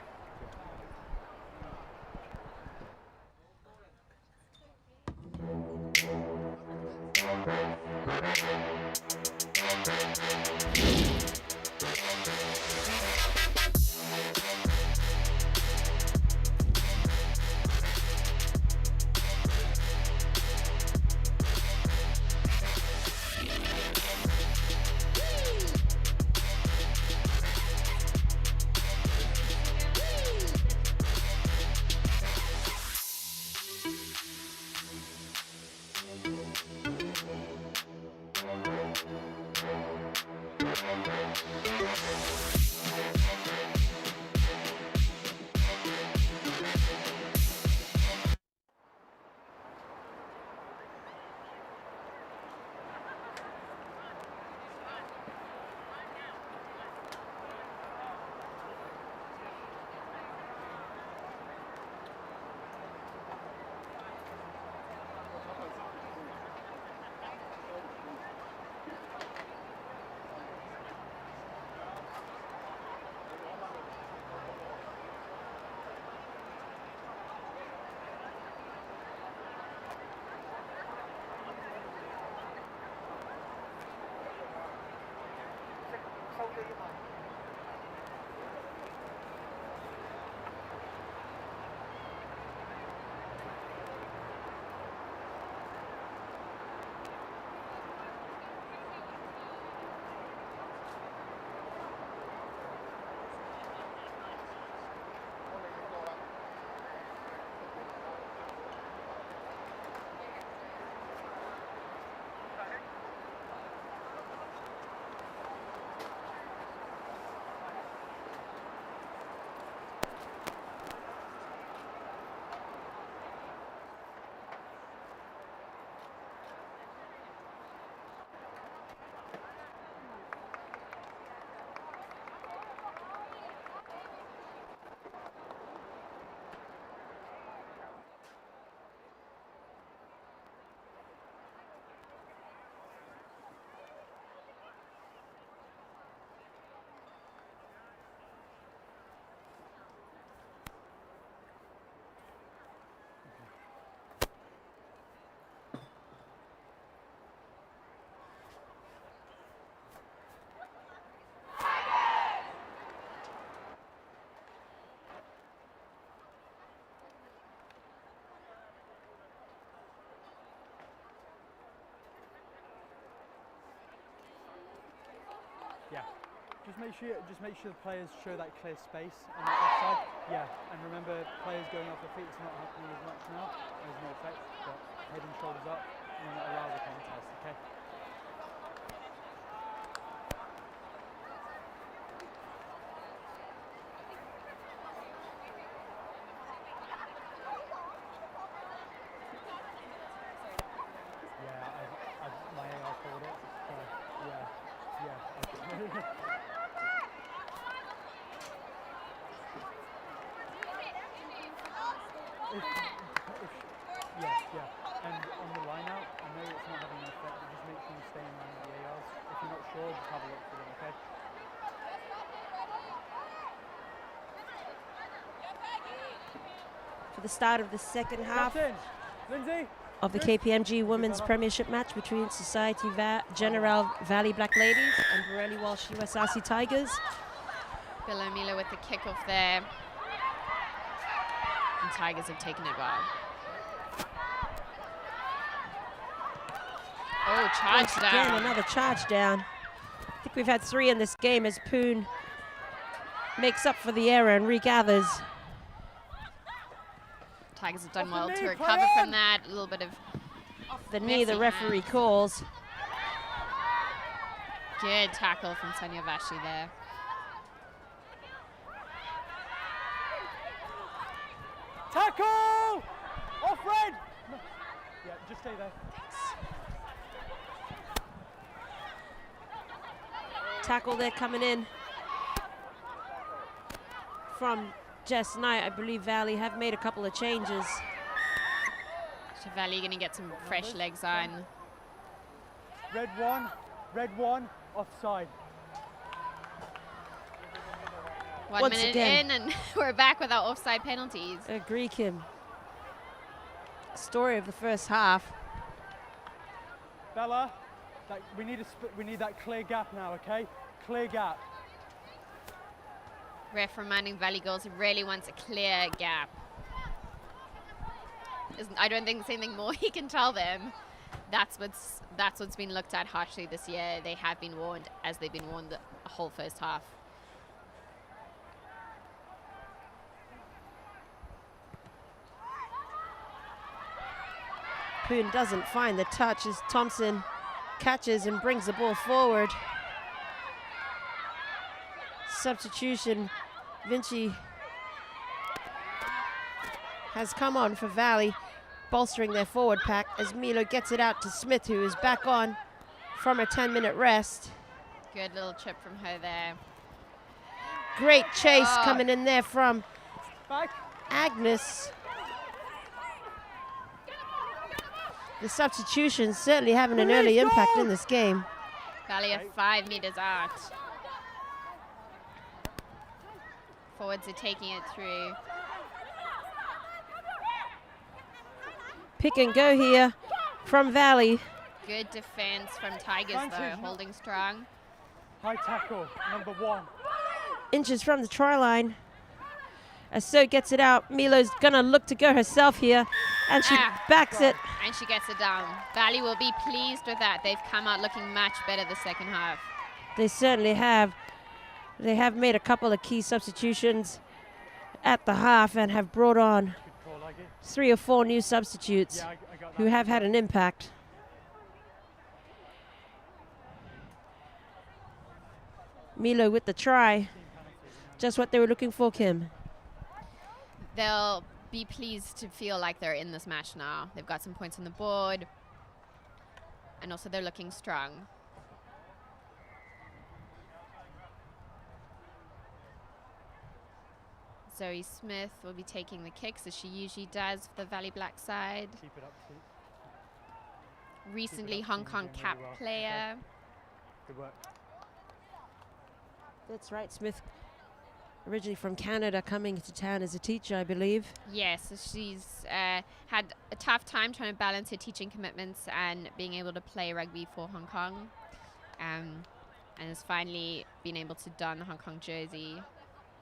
Just make sure the players show that clear space on the offside. Yeah, and remember, players going off their feet, it's not happening as much now. There's no effect, but head and shoulders up, and then that allows a contest, okay? Yeah, my AR called it. Yeah, okay. Yeah. And on the line out, I know it's not having an effect, but just make sure you stay in line with the ARs. If you're not sure, just have a look for them, okay? For the start of the second half Captain, Lindsay. of the KPMG Women's Premiership match between Society General Valley Black Ladies and Borelli Walsh USRC Tigers. Mila with the kickoff there. And Tigers have taken it well. Oh, charge Once down. again, another charge down. I think we've had 3 in this game as Poon makes up for the error and regathers. Tigers have done Off well the to knee, recover play from on. that. A little bit of The knee the messy referee hands. calls. Good tackle from Sonia Vashi there. Tackle! Off red! No. Yeah, just stay there. Tackle there coming in from Jess Knight. I believe Valley have made a couple of changes. So Valley going to get some fresh legs on. Red one, offside. 1 Once minute again. in and we're back with our offside penalties. Agree, Kim. Story of the first half. Bella, we need that clear gap now, okay? Clear gap. Ref reminding Valley Girls he really wants a clear gap. I don't think there's anything more he can tell them. That's what's been looked at harshly this year. They have been warned, as they've been warned the whole first half. Poon doesn't find the touch as Thompson catches and brings the ball forward. Substitution, Vinci has come on for Valley, bolstering their forward pack as Milo gets it out to Smith, who is back on from a 10-minute rest. Good little chip from her there. Great chase coming in there from Back. Agnes. The substitutions certainly having an early impact in this game. Valley are 5 meters out. Forwards are taking it through. Pick and go here from Valley. Good defense from Tigers though, holding strong. High tackle, number 1. Inches from the try line. As So gets it out. Milo's gonna look to go herself here, and she backs it. And she gets it down. Valley will be pleased with that. They've come out looking much better the second half. They certainly have. They have made a couple of key substitutions at the half and have brought on 3 or 4 new substitutes who have had an impact. Milo with the try. Just what they were looking for, Kim. They'll be pleased to feel like they're in this match now. They've got some points on the board. And also they're looking strong. Zoe Smith will be taking the kicks as she usually does for the Valley Black side. Keep it up, Keith. Recently Keep it up, Hong Keith. Kong You're doing cap really well. player. Okay. Good work. That's right, Smith. Originally from Canada, coming to town as a teacher, I believe. Yes, so she's had a tough time trying to balance her teaching commitments and being able to play rugby for Hong Kong. And has finally been able to don the Hong Kong jersey,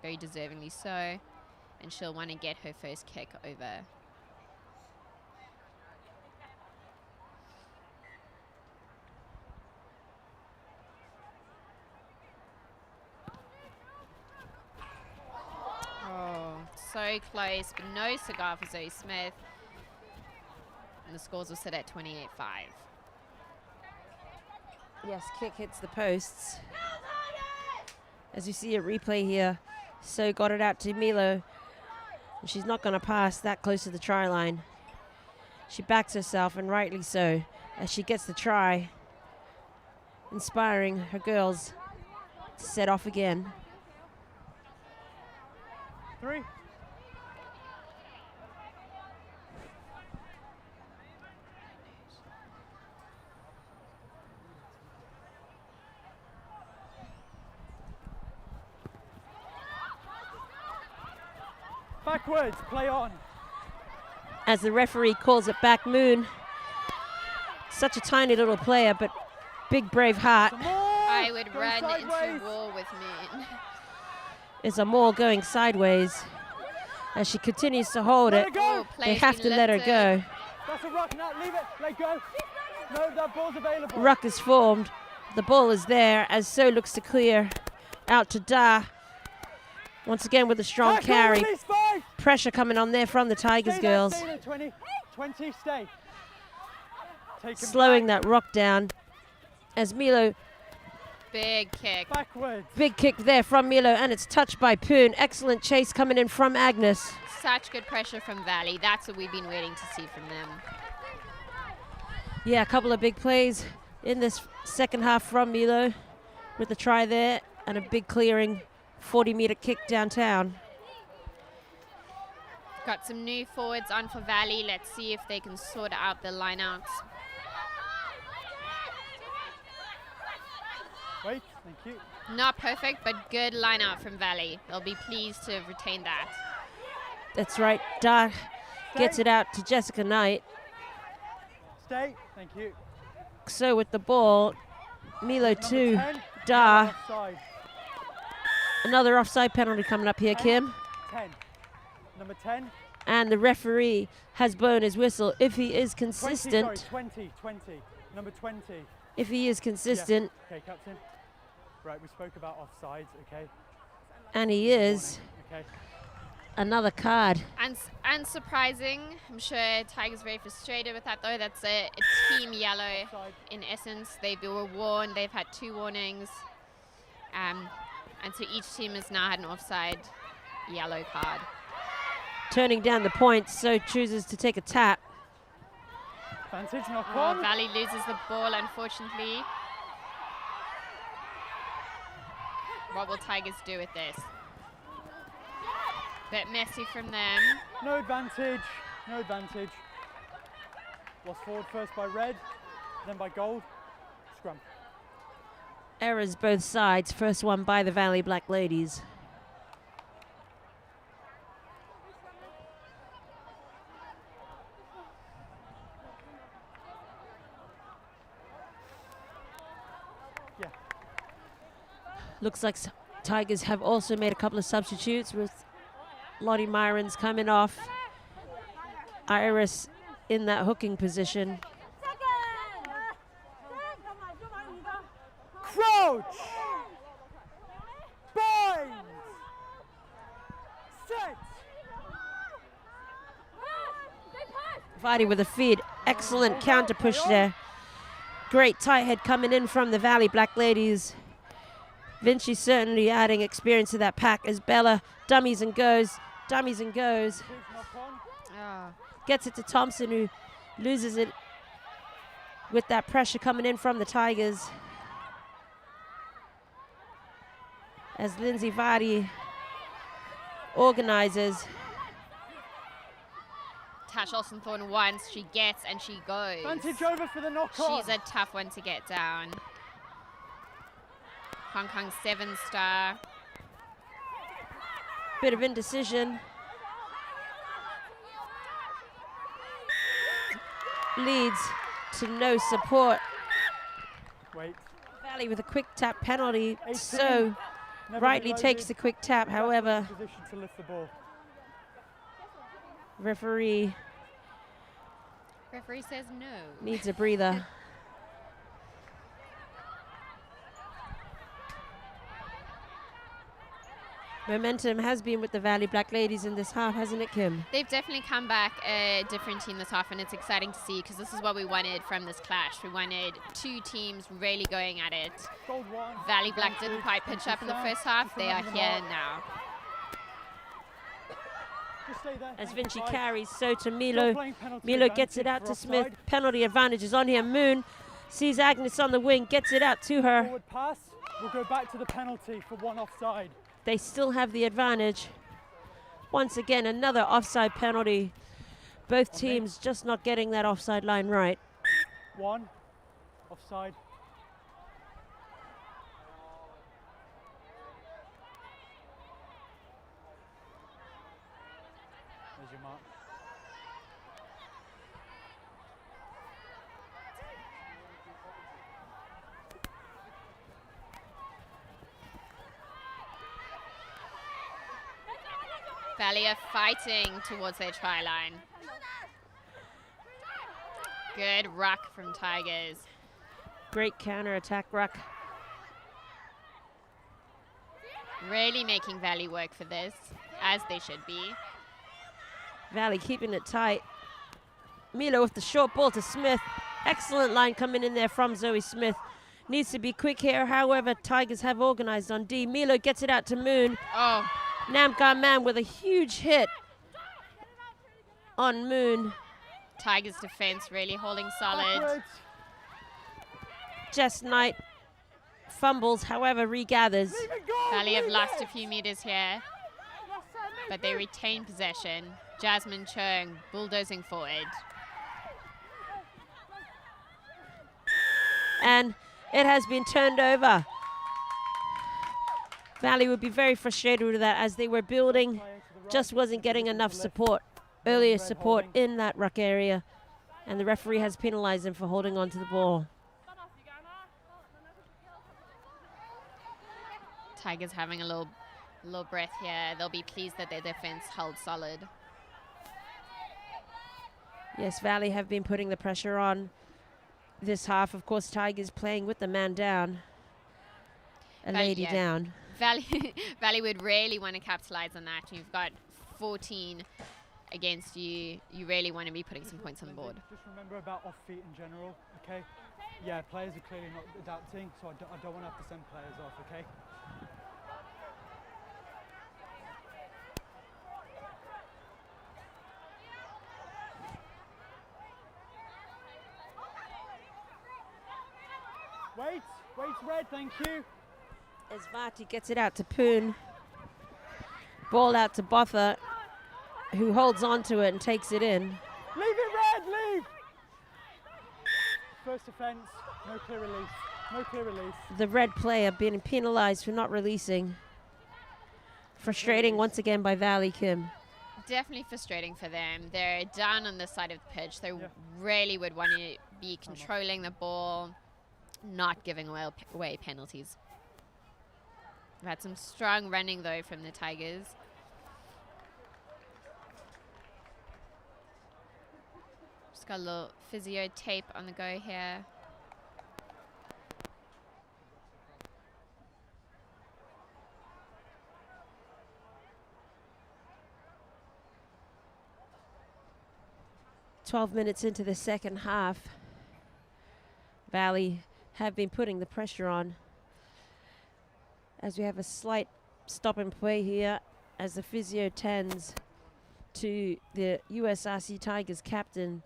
very deservingly so. And she'll want to get her first kick over. so close, but no cigar for Zoe Smith. And the scores will sit at 28-5. Yes, kick hits the posts. As you see a replay here, So got it out to Milo. And she's not going to pass that close to the try line. She backs herself, and rightly so, as she gets the try, inspiring her girls to set off again. 3. Backwards, play on. As the referee calls it back, Moon. Such a tiny little player, but big brave heart. I would Go run sideways. into wall with Moon. Is Amor going sideways as she continues to hold Let it. it go. Oh, They have to let her go. That's a rock, now leave it, let go. No, that ball's available. Ruck is formed. The ball is there as So looks to clear out to Da. Once again with a strong Tackle, carry. release 5. Pressure coming on there from the Tigers Stay there, girls. stay there, 20, 20, stay. Take him Slowing back. that rock down as Milo, Big kick. Backwards. big kick there from Milo, and it's touched by Poon. Excellent chase coming in from Agnes. Such good pressure from Valley. That's what we've been waiting to see from them. Yeah, a couple of big plays in this second half from Milo with the try there and a big clearing 40-meter kick downtown. Got some new forwards on for Valley. Let's see if they can sort out the lineouts. Wait, thank you. Not perfect, but good line out from Valley. They'll be pleased to have retained that. That's right. Da gets it out to Jessica Knight. Stay, thank you. So with the ball, Milo Number 2, 10, Da. offside. Another offside penalty coming up here, Kim. 10. Number 10. And the referee has blown his whistle. If he is 20, consistent, sorry, 20. Number 20. if he is consistent, Okay, captain. Right, we spoke about offsides, okay? and he is, Okay. another card. Unsurprising. I'm sure Tiger's very frustrated with that, though. That's a team yellow Offside. in essence. They were warned. They've had 2 warnings. And so each team has now had an offside yellow card. Turning down the points, So chooses to take a tap. Advantage, knock Oh, on. Valley loses the ball, unfortunately. What will Tigers do with this? Bit messy from them. No advantage. No advantage. Lost forward first by red, then by gold. Scrum. Errors both sides. First one by the Valley Black Ladies. Yeah. Looks like Tigers have also made a couple of substitutes with Lottie Myrons coming off. Iris in that hooking position. Crouch. Bind. Set. Vardy with a feed. Excellent counter push there. Great tight head coming in from the Valley Black Ladies. Vinci certainly adding experience to that pack as Bella dummies and goes. Please knock on. Oh. Gets it to Thompson, who loses it with that pressure coming in from the Tigers. As Lindsay Vardy organizes. Tash Olsen-Thorne once, she gets and she goes. Advantage over for the knock on. She's a tough one to get down. Hong Kong 7-star. Bit of indecision. Leads to no support. Wait. Valley with a quick tap penalty. 18. So Never rightly reloaded. takes the quick tap. Back to However, position to lift the ball. referee Referee says no. needs a breather. Momentum has been with the Valley Black Ladies in this half, hasn't it, Kim? They've definitely come back a different team this half, and it's exciting to see because this is what we wanted from this clash. We wanted two teams really going at it. Gold one. Valley Black didn't quite pitch up in the first half. They are here now. Just stay there. As Thank you, Vinci guys. carries, so to Still Milo. playing penalty Milo gets it advantage out for to Smith. offside. Penalty advantage is on here. Moon sees Agnes on the wing, gets it out to her. Forward pass. We'll go back to the penalty for one offside. They still have the advantage. Once again, another offside penalty. Both teams just not getting that offside line right. One. Offside. There's your mark. Valley are fighting towards their try line. Good ruck from Tigers. Great counter-attack ruck. Really making Valley work for this, as they should be. Valley keeping it tight. Milo with the short ball to Smith. Excellent line coming in there from Zoe Smith. Needs to be quick here, however, Tigers have organized on D. Milo gets it out to Moon. Oh, Namgar Man with a huge hit on Moon. Tigers defense really holding solid. Backwards. Jess Knight fumbles, however, regathers. Leave it go, Valley have leave lost it. a few meters here, but they retain possession. Jasmine Chung bulldozing forward. And it has been turned over. Valley would be very frustrated with that as they were building, just wasn't getting enough support, earlier support in that ruck area, and the referee has penalized them for holding on to the ball. Tigers having a little breath here. They'll be pleased that their defense held solid. Yes, Valley have been putting the pressure on this half. Of course, Tigers playing with the man down, a Valley, lady yeah. down. Valley would really want to capitalize on that. You've got 14 against you. You really want to be putting some points on the board. Just remember about off feet in general, okay? Yeah, players are clearly not adapting, so I don't want to have to send players off, okay? Wait, red, thank you. As Vati gets it out to Poon. Ball out to Botha, who holds on to it and takes it in. Leave it red, leave! First offence, no clear release. No clear release. The red player being penalized for not releasing. Frustrating once again by Valley, Kim. Definitely frustrating for them. They're down on this side of the pitch. They really would want to be controlling the ball, not giving away penalties. We've had some strong running, though, from the Tigers. Just got a little physio tape on the go here. Minutes into the second half. Valley have been putting the pressure on. As we have a slight stop and play here as the physio tends to the USRC Tigers captain,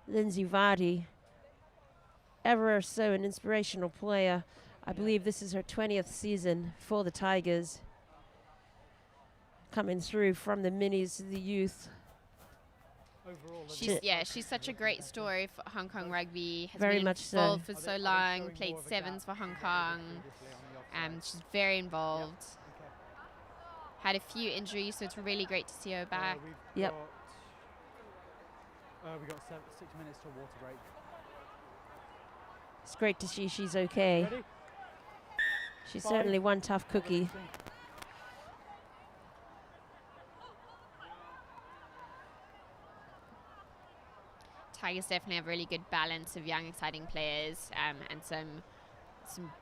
Lindsay Vardy. Ever so an inspirational player. I believe this is her 20th season for the Tigers. Coming through from the minis to the youth. Overall, She's such a great story for Hong Kong rugby. Has Very been much so. involved for so long, played sevens for Hong Kong. She's very involved. Had a few injuries, so it's really great to see her back. Yep. We got 6 minutes till water break. It's great to see she's okay. Ready? She's 5, certainly one tough cookie. Tigers definitely have a really good balance of young, exciting players and some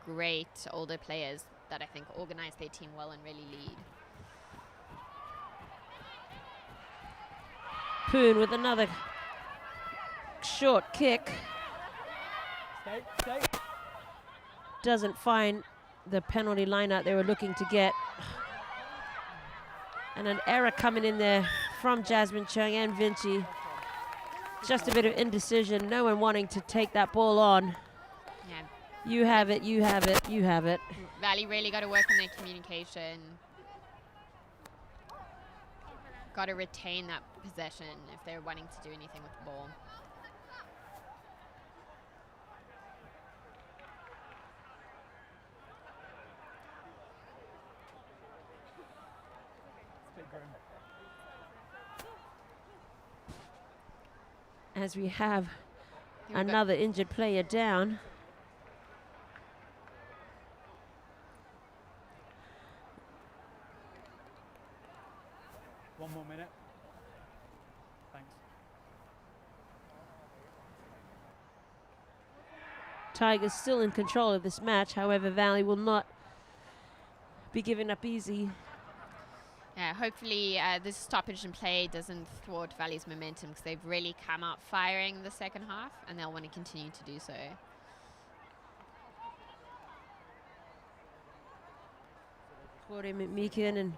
great older players that I think organize their team well and really lead. Poon with another short kick. Stay. Doesn't find the penalty line out they were looking to get. And an error coming in there from Jasmine Chung and Vinci. Just a bit of indecision. No one wanting to take that ball on. Yeah. You have it, you have it, you have it. Valley really got to work on their communication. Got to retain that possession if they're wanting to do anything with the ball. As we have Here we go. another injured player down. One more minute. Thanks. Tigers still in control of this match. However, Valley will not be giving up easy. Yeah, hopefully this stoppage in play doesn't thwart Valley's momentum, because they've really come out firing the second half, and they'll want to continue to do so. Claudia McMeekin and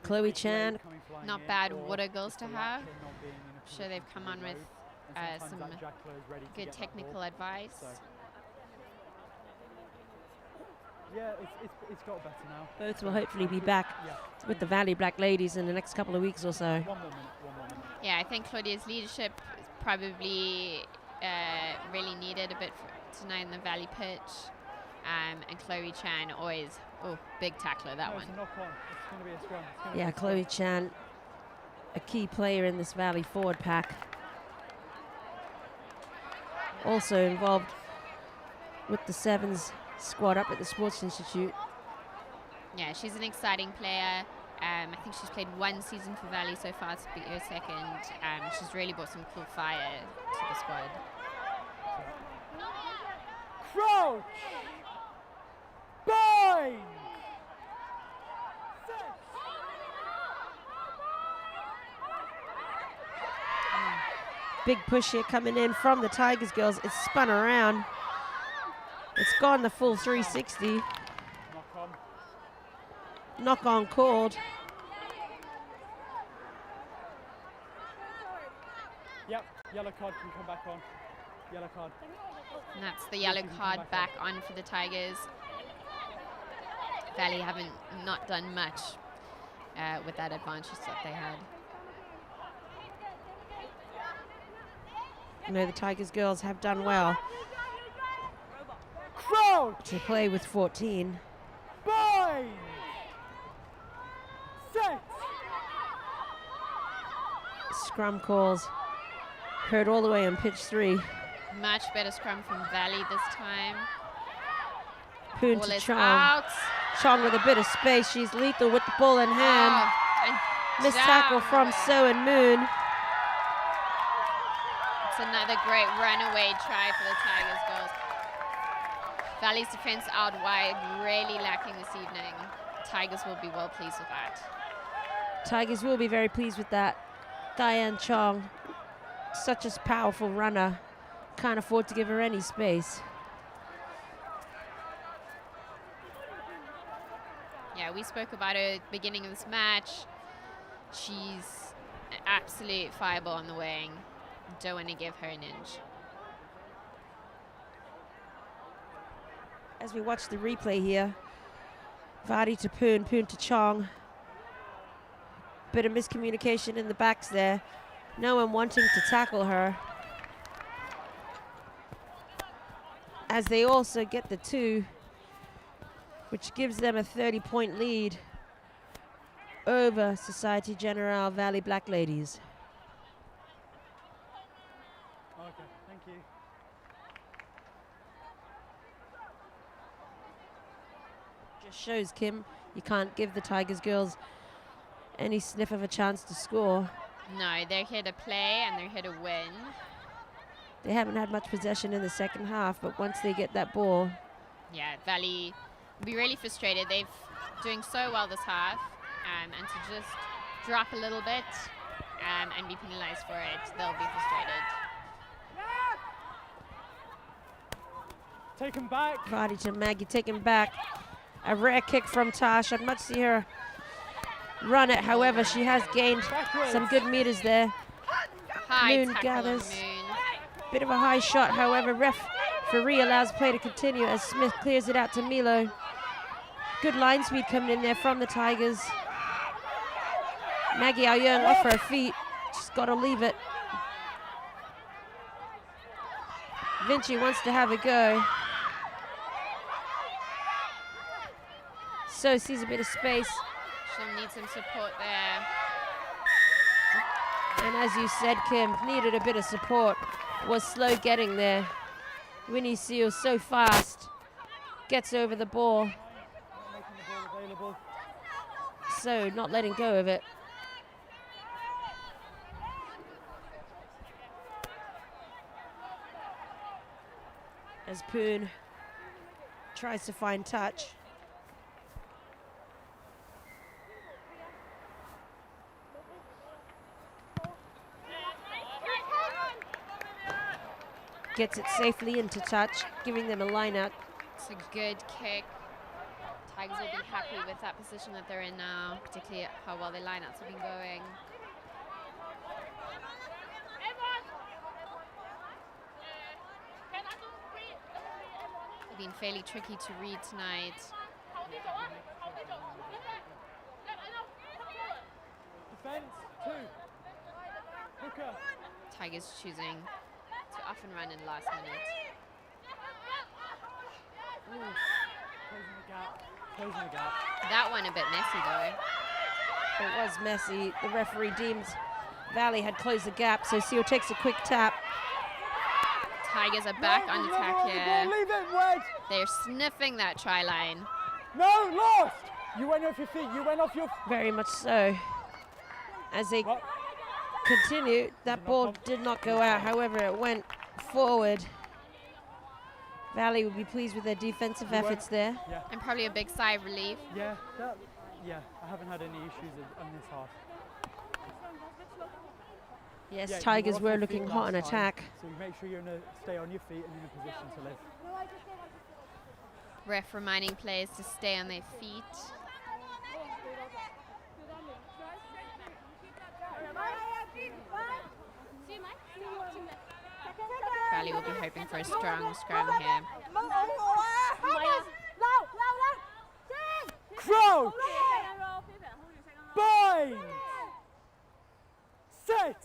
Chloe Chan. Not bad water girls to have. I'm sure they've come on with some good technical advice. Yeah, it's got better now. Both will hopefully be back with the Valley Black Ladies in the next couple of weeks or so. One more minute. Yeah, I think Claudia's leadership is probably really needed a bit tonight in the Valley pitch. And Chloe Chan always, big tackler, that one. It's a knock on. It's going to be a scrum. Yeah, Chloe Chan, a key player in this Valley forward pack. Also involved with the Sevens squad up at the Sports Institute. Yeah, she's an exciting player. I think she's played one season for Valley so far. It's her second. She's really brought some cool fire to the squad. Crouch! Bind! Big push here coming in from the Tigers girls. It's spun around. It's gone the full 360. Knock on. Knock on called. Yep, yellow card can come back on. Yellow card. And that's the yellow card back on for the Tigers. Valley haven't not done much with that advantage that they had. You know, the Tigers girls have done well Crouch! to play with 14. Bind! Set! Scrum calls heard all the way on pitch 3. Much better scrum from Valley this time. Poon Ball to is Chong. out. Chong with a bit of space. She's lethal with the ball in hand. Oh, and Missed tackle down. from So and Moon. It's another great runaway try for the Tigers girls. Valley's defense out wide, really lacking this evening. Tigers will be well pleased with that. Tigers will be very pleased with that. Diane Chong, such a powerful runner. Can't afford to give her any space. Yeah, we spoke about her at the beginning of this match. She's an absolute fireball on the wing. Don't want to give her an inch. As we watch the replay here, Vardy to Poon, Poon to Chong. Bit of miscommunication in the backs there. No one wanting to tackle her. As they also get the 2, which gives them a 30-point lead over Society Generale Valley Black Ladies. Okay, thank you. Just shows, Kim, you can't give the Tigers girls any sniff of a chance to score. No, they're here to play and they're here to win. They haven't had much possession in the second half, but once they get that ball, Yeah, Valley will be really frustrated. They've doing so well this half, and to just drop a little bit and be penalized for it, they'll be frustrated. Taken back. Vardy to Maggie, taken back. A rare kick from Tash. I'd much see her run it. However, she has gained some good meters there. High Moon tackle gathers. on Moon. Bit of a high shot. However, referee allows play to continue as Smith clears it out to Milo. Good line speed coming in there from the Tigers. Maggie Aoyeung off her feet. She's got to leave it. Vinci wants to have a go. So sees a bit of space. She'll need some support there. And as you said, Kim, needed a bit of support. Was slow getting there. Winnie Seal so fast. Gets over the ball. Making the ball available. So not letting go of it. As Poon tries to find touch. Gets it safely into touch, giving them a line out. It's a good kick. Tigers will be happy with that position that they're in now, particularly how well their lineouts have been going. They've been fairly tricky to read tonight. Defense, 2. Hooker. Tigers choosing to often run in last minute. Ooh. Closing the gap. Closing the gap. That one a bit messy though. It was messy. The referee deems Valley had closed the gap, so Seal takes a quick tap. Tigers are back on attack here. Leave it, Wed. They're sniffing that try line. No, lost. You went off your feet. You went off your. Very much so. As they What? continue, that ball did not go out. However, it went forward. Valley will be pleased with their defensive efforts there. Yeah. And probably a big sigh of relief. Yeah. Yeah. I haven't had any issues on this half. Yes, Yeah, you Tigers off were your looking feet hot on last time, attack. So you make sure you're stay on your feet and in a position to live. Ref reminding players to stay on their feet. Valley will be hoping for a strong scrum here. Crouch! Bind! Set!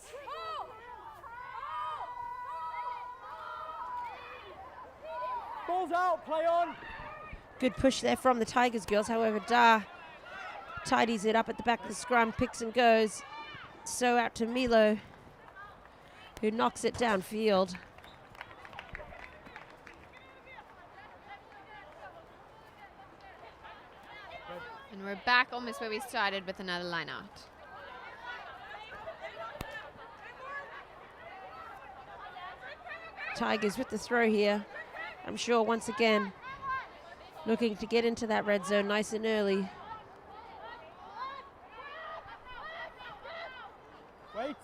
Ball's out, play on! Good push there from the Tigers girls. However, Da tidies it up at the back of the scrum, picks and goes. So out to Milo, who knocks it downfield. And we're back almost where we started with another line out. Tigers with the throw here. I'm sure once again looking to get into that red zone nice and early. Wait!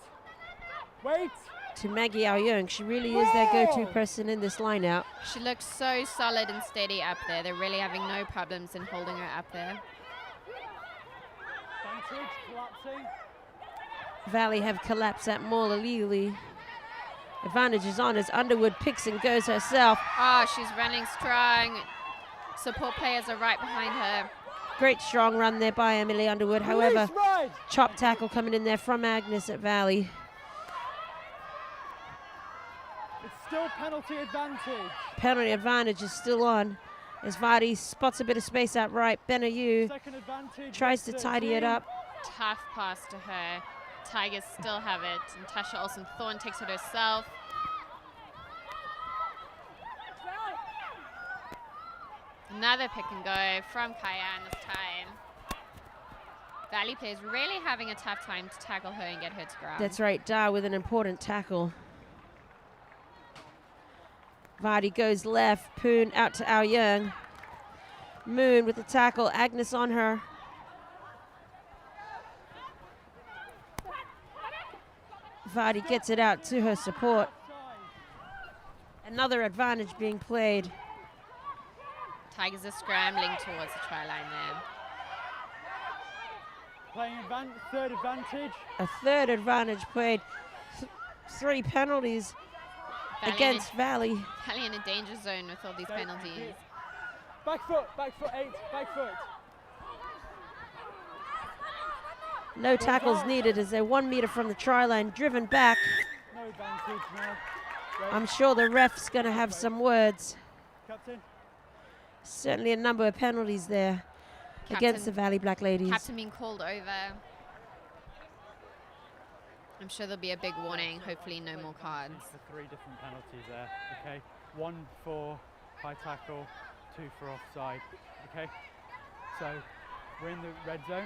Wait! To Maggie Aoyeung. She really is their go-to person in this line out. She looks so solid and steady up there. They're really having no problems in holding her up there. Vantage, collapsing. Valley have collapsed that maul illegally. Advantage is on as Underwood picks and goes herself. Oh, she's running strong. Support players are right behind her. Great strong run there by Emily Underwood. However, Release right. chop tackle coming in there from Agnes at Valley. It's still penalty advantage. Penalty advantage is still on as Vardy spots a bit of space out right. Benayoun Second advantage. tries to That's tidy it up. Tough pass to her. Tigers still have it. And Tasha Olsen-Thorne takes it herself. Another pick and go from Kyan this time. Valley players really having a tough time to tackle her and get her to ground. That's right, Da with an important tackle. Vardy goes left, Poon out to Aoyeung. Moon with the tackle, Agnes on her. Vardy gets it out to her support. Another advantage being played. Tigers are scrambling towards the try line there. Playing third advantage. A third advantage played. 3 penalties against Valley. Valley in a danger zone with all these penalties. Back foot, 8, back foot. No tackles needed as they're 1 meter from the try line, driven back. No advantage now. Great. I'm sure the ref's going to have some words. Captain. Certainly a number of penalties there against the Valley Black Ladies. Captain being called over. I'm sure there'll be a big warning, hopefully no more cards. For 3 different penalties there, okay? 1 for high tackle, 2 for offside, okay? So we're in the red zone.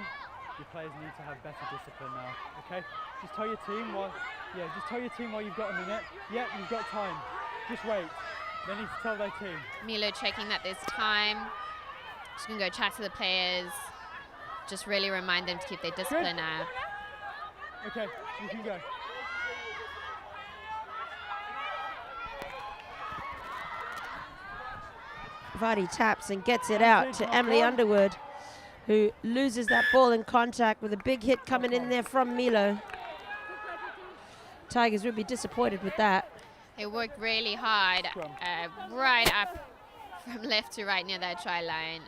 Your players need to have better discipline now, okay? Just tell your team while you've got a minute. Yeah, you've got time. Just wait. They need to tell their team. Milo checking that there's time. Just gonna go chat to the players. Just really remind them to keep their discipline up. Okay, you can go. Vardy taps and gets it out to Emily Underwood, who loses that ball in contact with a big hit coming in there from Milo. Tigers would be disappointed with that. They worked really hard, right up from left to right near that try line.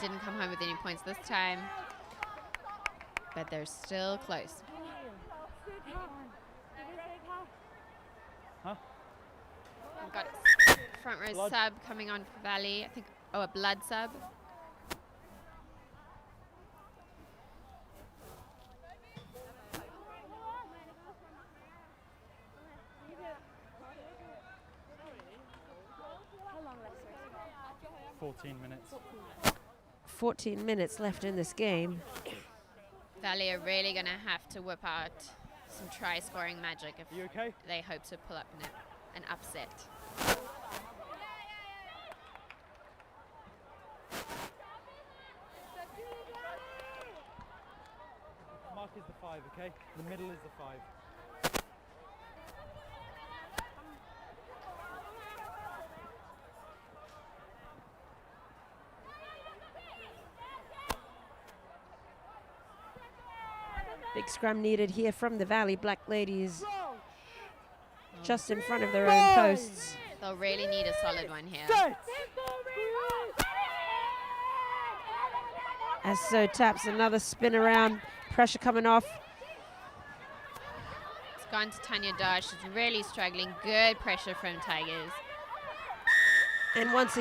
Didn't come home with any points this time, but they're still close. Huh? We've got a front row Blood. sub coming on for Valley. I think, a blood sub. How long left, sorry? 14 minutes. 14 minutes left in this game. Valley are really going to have to whip out some try-scoring magic if You okay? they hope to pull up an upset. Mark is the 5, okay? The middle is the 5. Big scrum needed here from the Valley Black Ladies, just in front of their own posts. They'll really need a solid one here. As So taps another spin around, pressure coming off. It's gone to Tanya Dash. She's really struggling. Good pressure from Tigers. And once